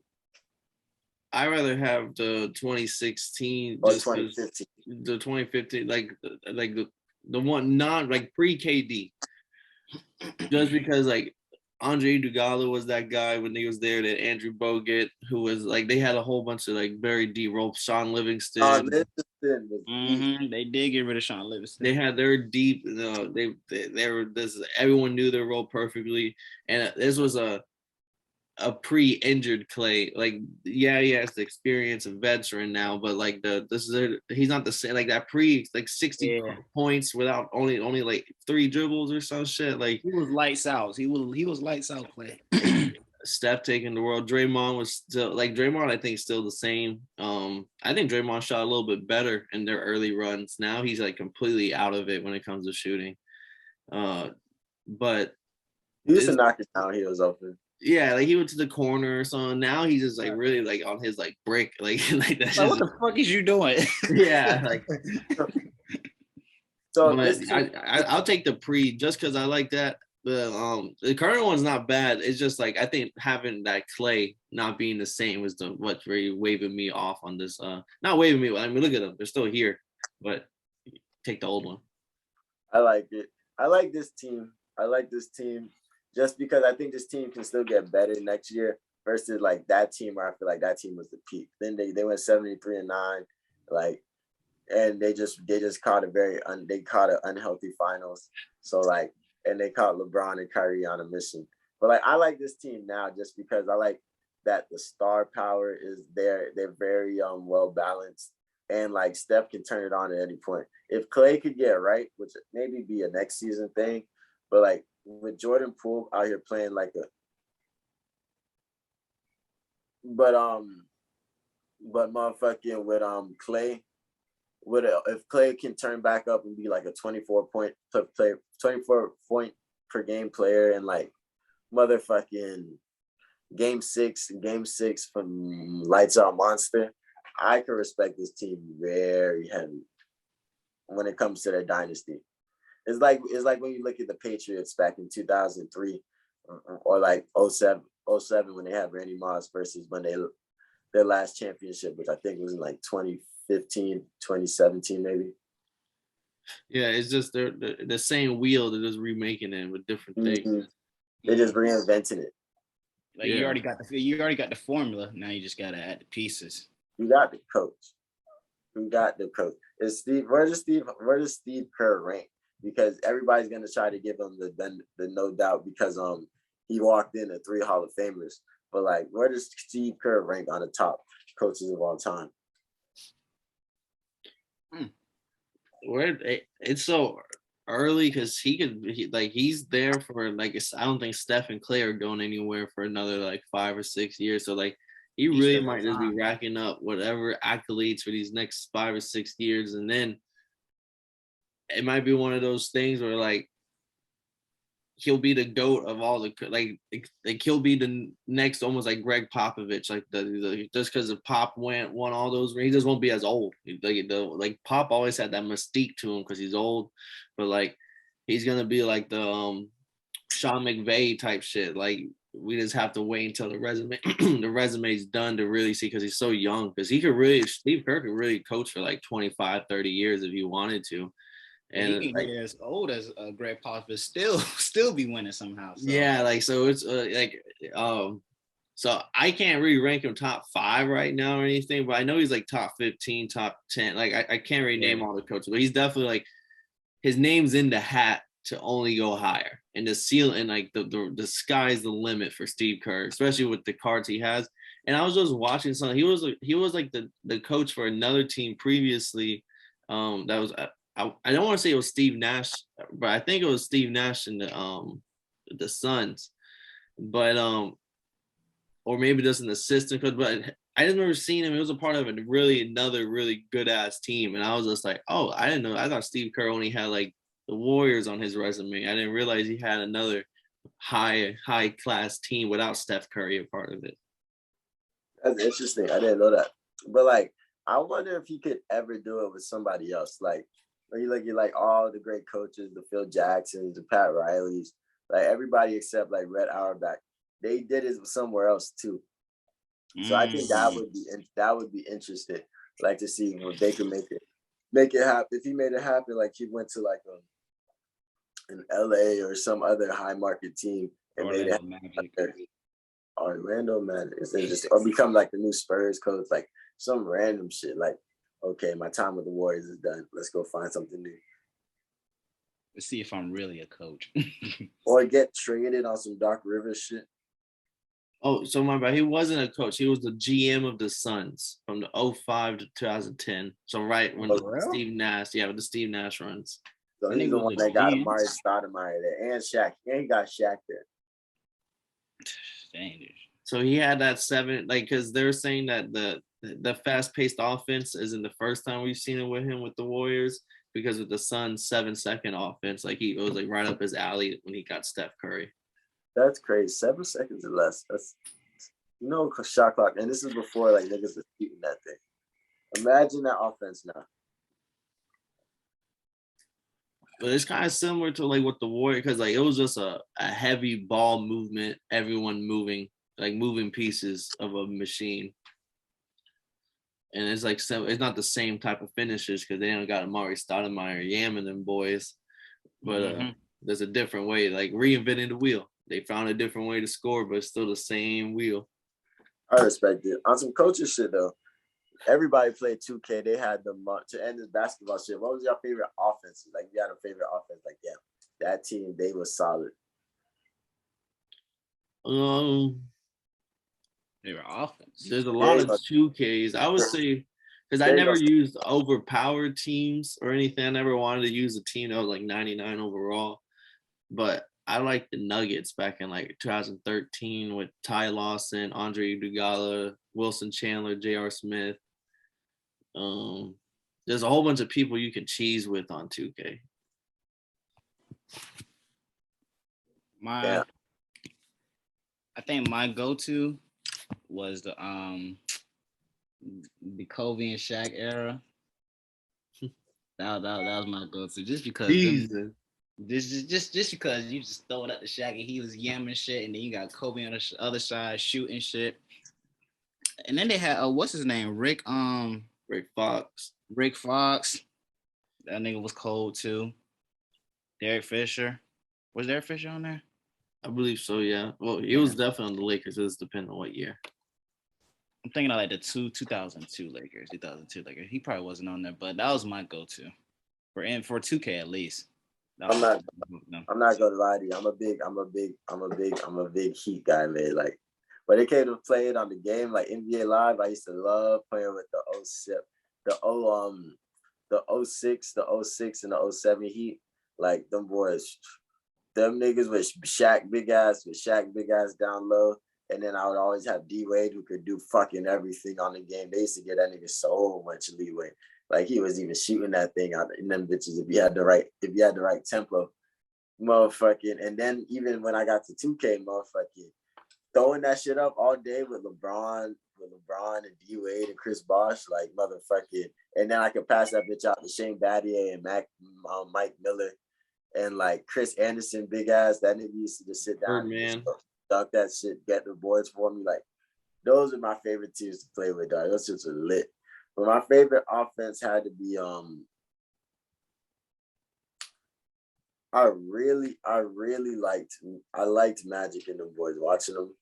I'd rather have the 2016 or 2015. The 2015, like the one not like pre-KD, just because like Andre Iguodala was that guy when he was there. That Andrew Bogut, who was like they had a whole bunch of like very deep rope. Sean Livingston. They did get rid of Sean Livingston. They had their deep. They were this. Everyone knew their role perfectly, and this was a pre-injured Clay. Like he has the experience of veteran now, but like he's not the same like that like 60 points without only like 3 dribbles or some shit. Like he was lights out. He was lights out Clay. Steph taking the world. Draymond was still like Draymond. I think still the same. I think Draymond shot a little bit better in their early runs. Now he's like completely out of it when it comes to shooting. But he used to knock it down. He was open. Yeah, like he went to the corner or something. Now he's just like really like on his like brick, like that's. What the fuck is you doing? Yeah, like. So I'll take the pre just because I like that. The current one's not bad. It's just like I think having that Clay not being the same was what's really waving me off on this. Not waving me. I mean, look at them; they're still here. But take the old one. I like it. I like this team. just because I think this team can still get better next year versus like that team where I feel like that team was the peak. Then they went 73-9, like, and they just caught they caught an unhealthy finals. So like, and they caught LeBron and Kyrie on a mission. But like, I like this team now just because I like that the star power is there. They're very well balanced, and like Steph can turn it on at any point. If Clay could get right, which maybe be a next season thing, but like with Jordan Poole out here playing like but motherfucking with Clay, if Clay can turn back up and be like a 24 point per game player, and like motherfucking game six from Lights Out Monster, I can respect this team very heavy when it comes to their dynasty. It's like when you look at the Patriots back in 2003 or like 07 when they had Randy Moss versus when their last championship, which I think was in like 2015, 2017 maybe. Yeah, it's just they're the same wheel. They're just remaking it with different things. Mm-hmm. They're just reinventing it. Like you already got the formula. Now you just gotta add the pieces. You got the coach. Where does Steve Kerr rank? Because everybody's gonna try to give him the no doubt because he walked in at 3 Hall of Famers. But like, where does Steve Kerr rank on the top coaches of all time? Where it's so early because he's there for like, I don't think Steph and Clay are going anywhere for another like 5 or 6 years. So like he really might just be racking up whatever accolades for these next 5 or 6 years, and then it might be one of those things where like he'll be the GOAT of all the like he'll be the next almost like Greg Popovich, like the just because the Pop won all those, he just won't be as old. Like Pop always had that mystique to him because he's old, but like he's gonna be like the Sean McVay type shit. Like we just have to wait until the resume's done to really see, because he's so young. Because Steve Kerr could really coach for like 25, 30 years if he wanted to. And he can get as old as Greg Popovich, still be winning somehow. So. Yeah, like so it's so I can't really rank him top 5 right now or anything, but I know he's like top 15, top 10. Like I can't really name all the coaches, but he's definitely like his name's in the hat to only go higher. And the ceiling, like the sky's the limit for Steve Kerr, especially with the cards he has. And I was just watching something. He was like the coach for another team previously. That was I don't want to say it was Steve Nash, but I think it was Steve Nash and the Suns, but or maybe just an assistant coach. But I just remember seeing him. He was a part of another really good ass team, and I was just like, oh, I didn't know. I thought Steve Kerr only had like the Warriors on his resume. I didn't realize he had another high class team without Steph Curry a part of it. That's interesting. I didn't know that, but like, I wonder if he could ever do it with somebody else, like. When you look at like all the great coaches, the Phil Jacksons, the Pat Rileys, like everybody except like Red Auerbach, they did it somewhere else too. So I think that would be interesting, like to see if they could make it happen. If he made it happen, like he went to like an LA or some other high market team and made it happen. Orlando Magic, or become like the new Spurs coach, like some random shit, like. Okay, my time with the Warriors is done. Let's go find something new. Let's see if I'm really a coach. Or get traded on some Doc Rivers shit. Oh, so my bad. He wasn't a coach. He was the GM of the Suns from the 2005 to 2010. So right when Steve Nash, with the Steve Nash runs. So he's the one that got Amari Stoudemire there and Shaq. And he got Shaq there. Dang, dude. So he had that 7, like, because they're saying that the fast-paced offense isn't the first time we've seen it with him with the Warriors, because with the Suns' 7-second offense, like it was like right up his alley when he got Steph Curry. That's crazy. 7 seconds or less. That's shot clock. And this is before like niggas was shooting that thing. Imagine that offense now. But it's kind of similar to like with the Warriors, because like it was just a heavy ball movement, everyone moving pieces of a machine. And it's like, so it's not the same type of finishes because they don't got Amari Stoudemire yamming them boys. But there's a different way, like reinventing the wheel. They found a different way to score, but it's still the same wheel. I respect it. On some culture shit though, everybody played 2K. They had them to end this basketball shit. What was your favorite offense? Like, you had a favorite offense? Like, yeah, that team, they was solid. Favorite offense. There's a lot of 2Ks. I would say, because I never used overpowered teams or anything. I never wanted to use a team that was like 99 overall. But I like the Nuggets back in like 2013 with Ty Lawson, Andre Iguodala, Wilson Chandler, J.R. Smith. There's a whole bunch of people you can cheese with on 2K. I think my go-to was the Kobe and Shaq era. that was my go-to, just because. Just because you just throw it at the Shaq and he was yamming shit, and then you got Kobe on the other side shooting shit. And then they had what's his name? Rick Fox. That nigga was cold too. Derek Fisher. Was Derek Fisher on there? I believe so, yeah. Well, he was definitely on the Lakers. It was depending on what year. I'm thinking of like the 2002 Lakers, 2002 Lakers. He probably wasn't on there, but that was my go-to for 2K at least. I'm not gonna lie to you. I'm a big Heat guy, man. Like, when they came to play it on the game, like NBA Live, I used to love playing with the 06, and the 07 Heat. Like, them boys, them niggas with Shaq big ass down low. And then I would always have D Wade, who could do fucking everything on the game. They used to get that nigga so much leeway. Like, he was even shooting that thing out in them bitches if you had the right tempo, motherfucking. And then even when I got to 2K, motherfucking throwing that shit up all day with LeBron and D Wade and Chris Bosh, like, motherfucking. And then I could pass that bitch out to Shane Battier and Mike Miller and like Chris Anderson, big ass. That nigga used to just sit down and dunk that shit, get the boards for me. Like, those are my favorite teams to play with, dog. Those shits are lit. But my favorite offense had to be I liked Magic and the boys, watching them.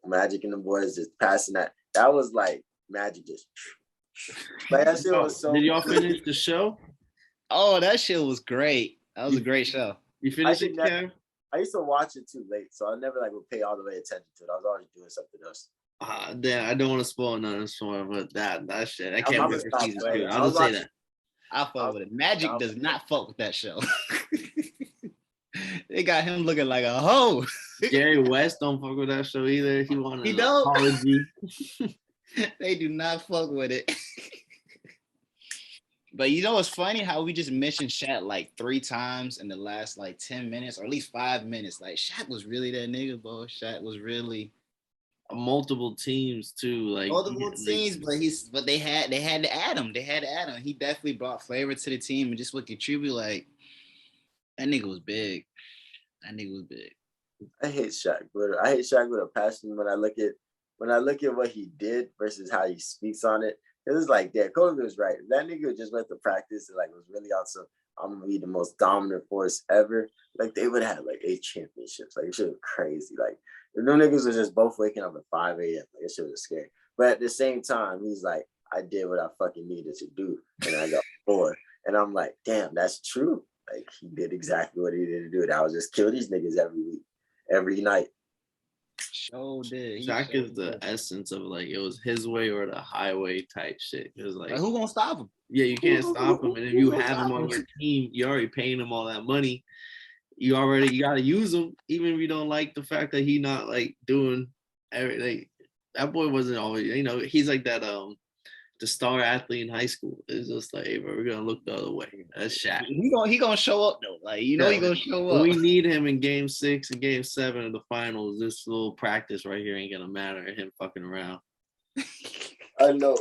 Magic and the boys just passing that. That was like Magic just. Like, that shit was so. Did y'all finish the show? Oh, that shit was great. That was a great show. You finished it, Kev? I used to watch it too late, so I never like would pay all the way attention to it. I was always doing something else. Damn, I don't want to spoil none of it, but that shit, I can't wait for season 2. I'll just say that. I fuck with it. Magic does not fuck with that show. They got him looking like a hoe. Jerry West don't fuck with that show either. He wanted an don't. apology. They do not fuck with it. But you know what's funny? How we just mentioned Shaq like 3 times in the last like 10 minutes, or at least 5 minutes. Like, Shaq was really that nigga, bro. Shaq was really multiple teams too. Like multiple teams, but they had to add him. They had to add him. He definitely brought flavor to the team and just would contribute. Like, that nigga was big. That nigga was big. I hate Shaq, but I hate Shaq with a passion when I look at what he did versus how he speaks on it. It was like, yeah, Kobe was right. That nigga just went to practice and like was really awesome. I'm gonna be the most dominant force ever. Like, they would have like 8 championships. Like, it shit was crazy. Like, the new niggas was just both waking up at 5 a.m. Like, it shit was scary. But at the same time, he's like, I did what I fucking needed to do, and I got 4. And I'm like, damn, that's true. Like, he did exactly what he needed to do. That was just kill these niggas every week, every night. Sure did. Shaq is the essence of like, it was his way or the highway type shit. It was like who gonna stop him? Yeah, you can't stop him. And if you have him on your team, you're already paying him all that money. You gotta use him, even if you don't like the fact that he not like doing everything. That boy wasn't always, he's like that the star athlete in high school. It's just like, hey, bro, we're gonna look the other way. That's Shaq. He gonna show up though. Like, he gonna show up. We need him in Game 6 and Game 7 of the finals. This little practice right here ain't gonna matter. Him fucking around. I know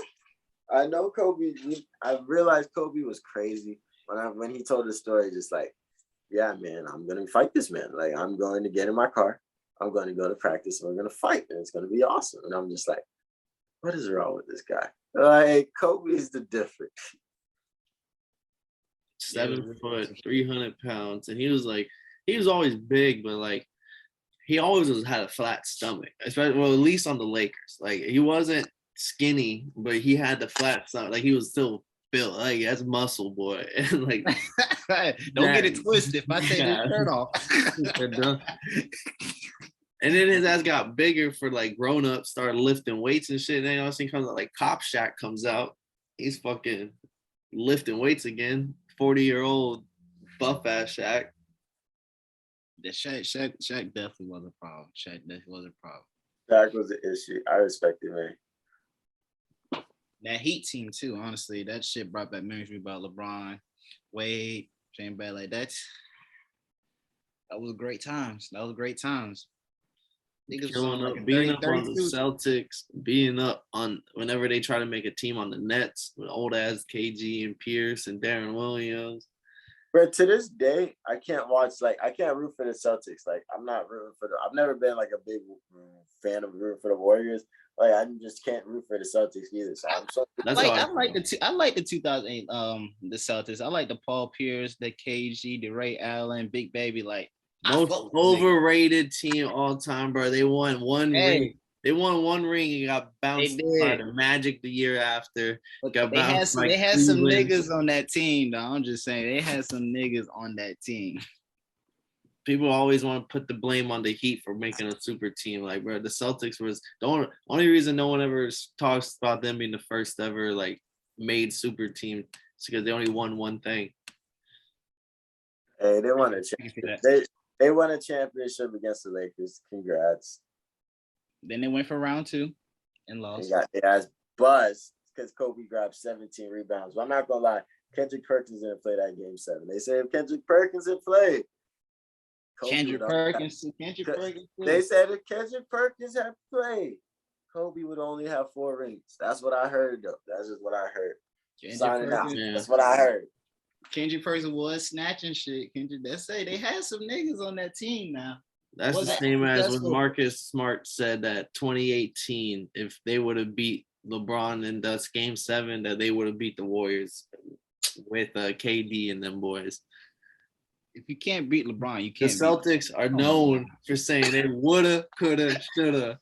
Kobe. I realized Kobe was crazy when he told the story. Just like, yeah, man, I'm gonna fight this man. Like, I'm going to get in my car. I'm going to go to practice. And we're gonna fight, and it's gonna be awesome. And I'm just like, what is wrong with this guy? Like, Kobe's the difference. 7 foot, 300 pounds, and he was always big, but like, he always had a flat stomach, especially well, at least on the Lakers. Like he wasn't skinny, but he had the flat stomach. Like he was still built. Like that's muscle boy. And like don't get it twisted. If I take his shirt off. And then his ass got bigger for like grown ups, started lifting weights and shit. And then all of a sudden comes out like Cop Shack comes out. He's fucking lifting weights again. 40-year-old buff ass Shaq. The Shaq definitely was a problem. Shaq definitely was a problem. Shaq was an issue. I respect it, man. That Heat team too, honestly, that shit brought back memories about LeBron, Wade, James Bad. Like that was great times. That was great times. Killing up, being up on the Celtics, being up on whenever they try to make a team on the Nets with old ass KG and Pierce and Darren Williams. But to this day, I can't watch, like, I can't root for the Celtics. Like, I'm not rooting for I've never been like a big fan of rooting for the Warriors. Like, I just can't root for the Celtics either. So I like the 2008 the Celtics. I like the Paul Pierce, the KG, the Ray Allen, Big Baby. Like most overrated team all time, bro. They won one ring. They won one ring and got bounced by the Magic the year after. They had some niggas on that team, though. I'm just saying they had some niggas on that team. People always want to put the blame on the Heat for making a super team. Like, bro, the Celtics was the only reason no one ever talks about them being the first ever like made super team is because they only won one thing. Hey, they won a championship. They won a championship against the Lakers. Congrats. Then they went for round 2 and lost. They got their ass buzzed because Kobe grabbed 17 rebounds. But I'm not gonna lie, Kendrick Perkins didn't play that game 7. They say if Kendrick Perkins had played, Kendrick Perkins. They said if Kendrick Perkins had played, Kobe would only have 4 rings. That's what I heard, though. That's just what I heard. Signing out. That's what I heard. Kendrick Perkins was snatching shit. They say they had some niggas on that team now. That's the same as when Marcus Smart said that 2018, if they would have beat LeBron in that's game 7, that they would have beat the Warriors with KD and them boys. If you can't beat LeBron, you can't. The Celtics are known for saying they woulda, coulda, shoulda.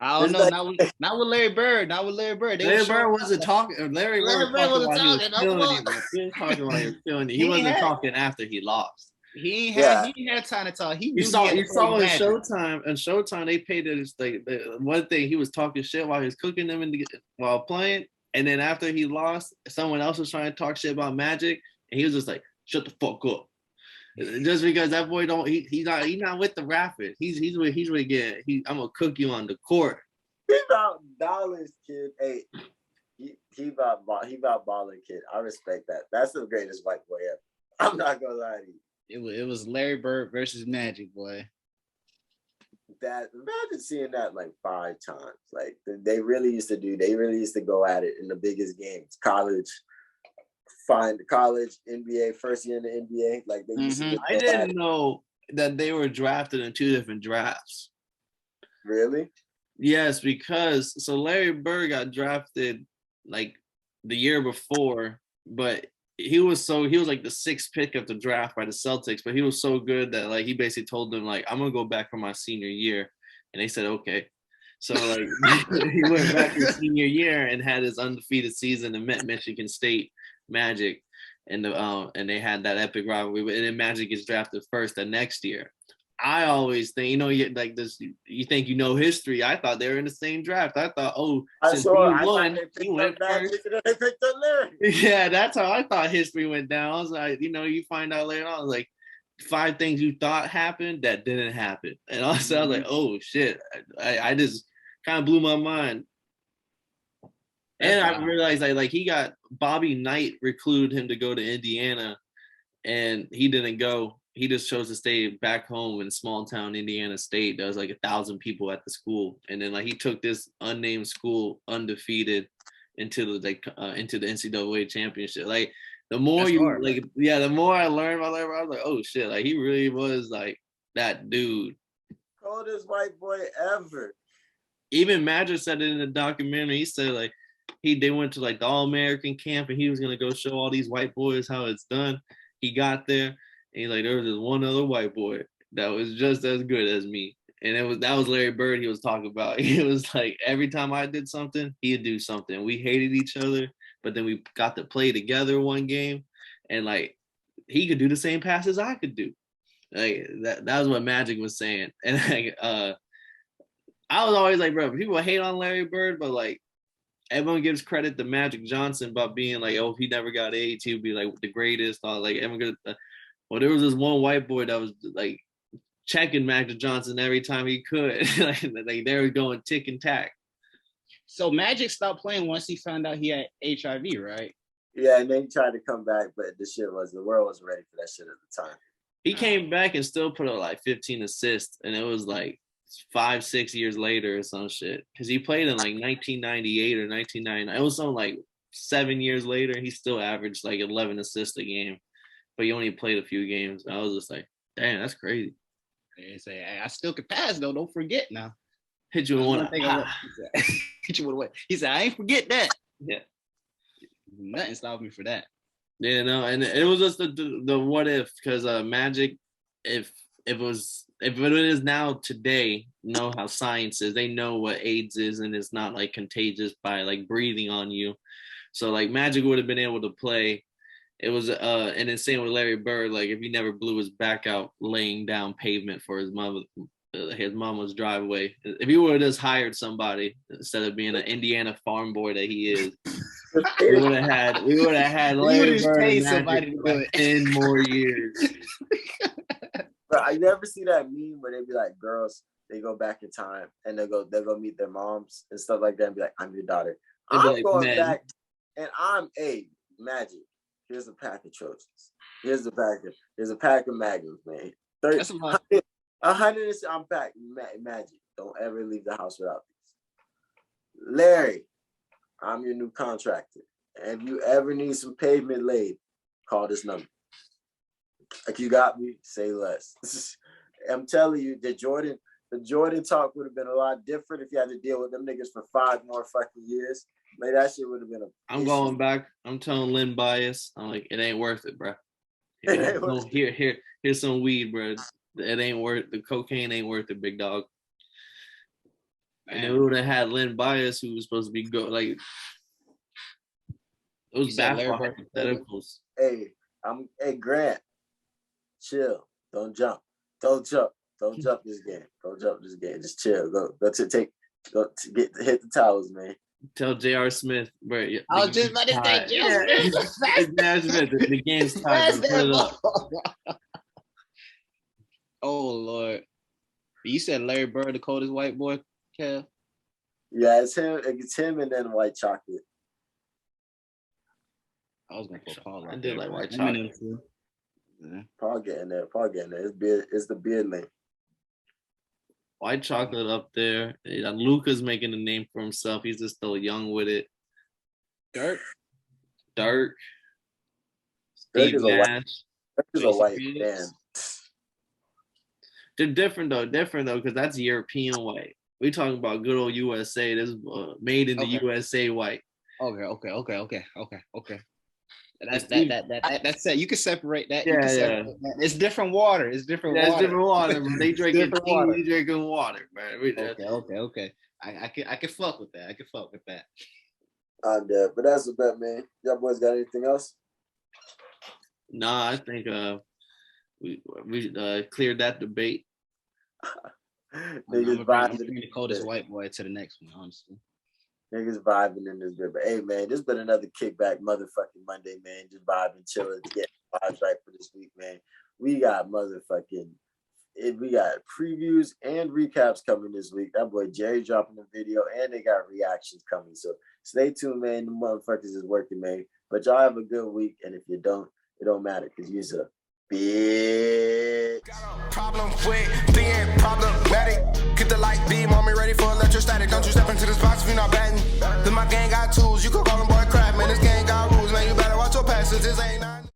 I don't know. Not with Larry Bird. Larry Bird wasn't talking. Larry Bird wasn't talking. He was talking while he was killing it. He wasn't talking after he lost. He ain't had time to talk. You saw on Showtime. On Showtime, they paid this like the one thing he was talking shit while he was cooking them while playing, and then after he lost, someone else was trying to talk shit about Magic, and he was just like, "Shut the fuck up." Just because that boy he's not with the Rapids. He's with get. I'm gonna cook you on the court. He about dollars, kid. Hey, he about balling, kid. I respect that. That's the greatest white boy ever. I'm not gonna lie to you. It was Larry Bird versus Magic, boy. Imagine seeing that like 5 times. Like they really used to go at it in the biggest games. College, NBA, first year in the NBA. Like they used to I didn't know that they were drafted in 2 different drafts. Really? Yes, because Larry Bird got drafted like the year before, but he was like the 6th pick of the draft by the Celtics, but he was so good that like he basically told them like, I'm gonna go back for my senior year, and they said okay. So like he went back his senior year and had his undefeated season and met Michigan State Magic, and they had that epic rivalry. And then Magic gets drafted first the next year. I always think, you think you know history. I thought they were in the same draft. I thought, he went first. Yeah, that's how I thought history went down. I was like, you find out later on, I was like, 5 things you thought happened that didn't happen. And also I was like, oh shit. I just kind of blew my mind. And I realized like he got Bobby Knight recruited him to go to Indiana, and he didn't go. He just chose to stay back home in small town Indiana State. There was like 1,000 people at the school, and then like he took this unnamed school undefeated into the NCAA championship. Like the more the more I learned about Larry, I was like, oh shit, like he really was like that dude. Coldest white boy ever. Even Magic said it in the documentary. He said like they went to like the All-American camp, and he was gonna go show all these white boys how it's done. He got there. And he's like, there was just one other white boy. that was just as good as me. And that was Larry Bird he was talking about. It was like every time I did something, he'd do something. We hated each other, but then we got to play together one game, and like he could do the same passes I could do. Like that was what Magic was saying. And like I was always like, bro, people hate on Larry Bird, but like everyone gives credit to Magic Johnson about being like, oh, if he never got AIDS, he would be like the greatest. Like everyone well, there was this one white boy that was like checking Magic Johnson every time he could. like they were going tick and tack. So Magic stopped playing once he found out he had HIV, right? Yeah, and then he tried to come back, but the world wasn't ready for that shit at the time. He came back and still put up like 15 assists, and it was like 5-6 years later or some shit. Because he played in like 1998 or 1999. It was something like 7 years later. He still averaged like 11 assists a game, but he only played a few games. I was just like, damn, that's crazy. They say, hey, I still could pass though. Don't forget now. Hit you with one. Hit you with what? He said, I ain't forget that. Yeah. Nothing stopped me for that. Yeah, no, and it was just the what if, because Magic, if it is now today, know how science is. They know what AIDS is, and it's not like contagious by like breathing on you. So like Magic would have been able to play. It was and then same with Larry Bird. Like if he never blew his back out laying down pavement for his mama's driveway. If he would have just hired somebody instead of being an Indiana farm boy that he is, we would have had Larry Bird and Magic for like 10 more years. But I never see that meme where they be like, girls, they go back in time and they'll go meet their moms and stuff like that and be like, I'm your daughter. I'm like, going back and I'm Magic. Here's a pack of Trojans. Here's a pack of Magnums, man. 100 I'm back. Magic. Don't ever leave the house without these. Larry, I'm your new contractor. And if you ever need some pavement laid, call this number. Like you got me, say less. I'm telling you, the Jordan talk would have been a lot different if you had to deal with them niggas for 5 more fucking years. Like that shit would have been I'm going back. I'm telling Lynn Bias, I'm like, it ain't worth it, bro. Here's some weed, bro. It ain't worth the cocaine. Ain't worth it, big dog. Man. And it would have had Lynn Bias, who was supposed to be like. It was bad for hypotheticals. Hey, Grant, chill. Don't jump this game. Just chill. Go hit the towels, man. Tell J.R. Smith, bro. I was just about to say J.R. Smith. The game's tied. Put it up. Oh Lord! You said Larry Bird, the coldest white boy, Kev? Yeah, it's him. It's him, and then White Chocolate. I was gonna put Paul. I did like White Chocolate. Yeah. Paul getting there. It's the beard lane. White Chocolate up there. Luka's making a name for himself. He's just still young with it. Dirk. Steve Nash. Dirk is a white man. They're different though, because that's European white. We talking about good old USA. This is made in the USA white. Okay. That's it. You can separate that. Yeah. It's different water. It's different water. It's different water. They drinking tea. We drinking water, man. Okay. I can fuck with that. I'm dead, but that's a bet, man. Y'all boys got anything else? Nah, I think we cleared that debate. Niggas vibing the coldest white boy to the next one, honestly. Niggas vibing in this bit. But hey man, this been another Kickback motherfucking Monday, man. Just vibing, chilling, getting vibes right for this week, man. We got previews and recaps coming this week. That boy Jerry dropping a video and they got reactions coming. So stay tuned, man. The motherfuckers is working, man. But y'all have a good week. And if you don't, it don't matter because you're a bitch. Problem with being problematic. Get the light beam on me ready for electrostatic. Don't you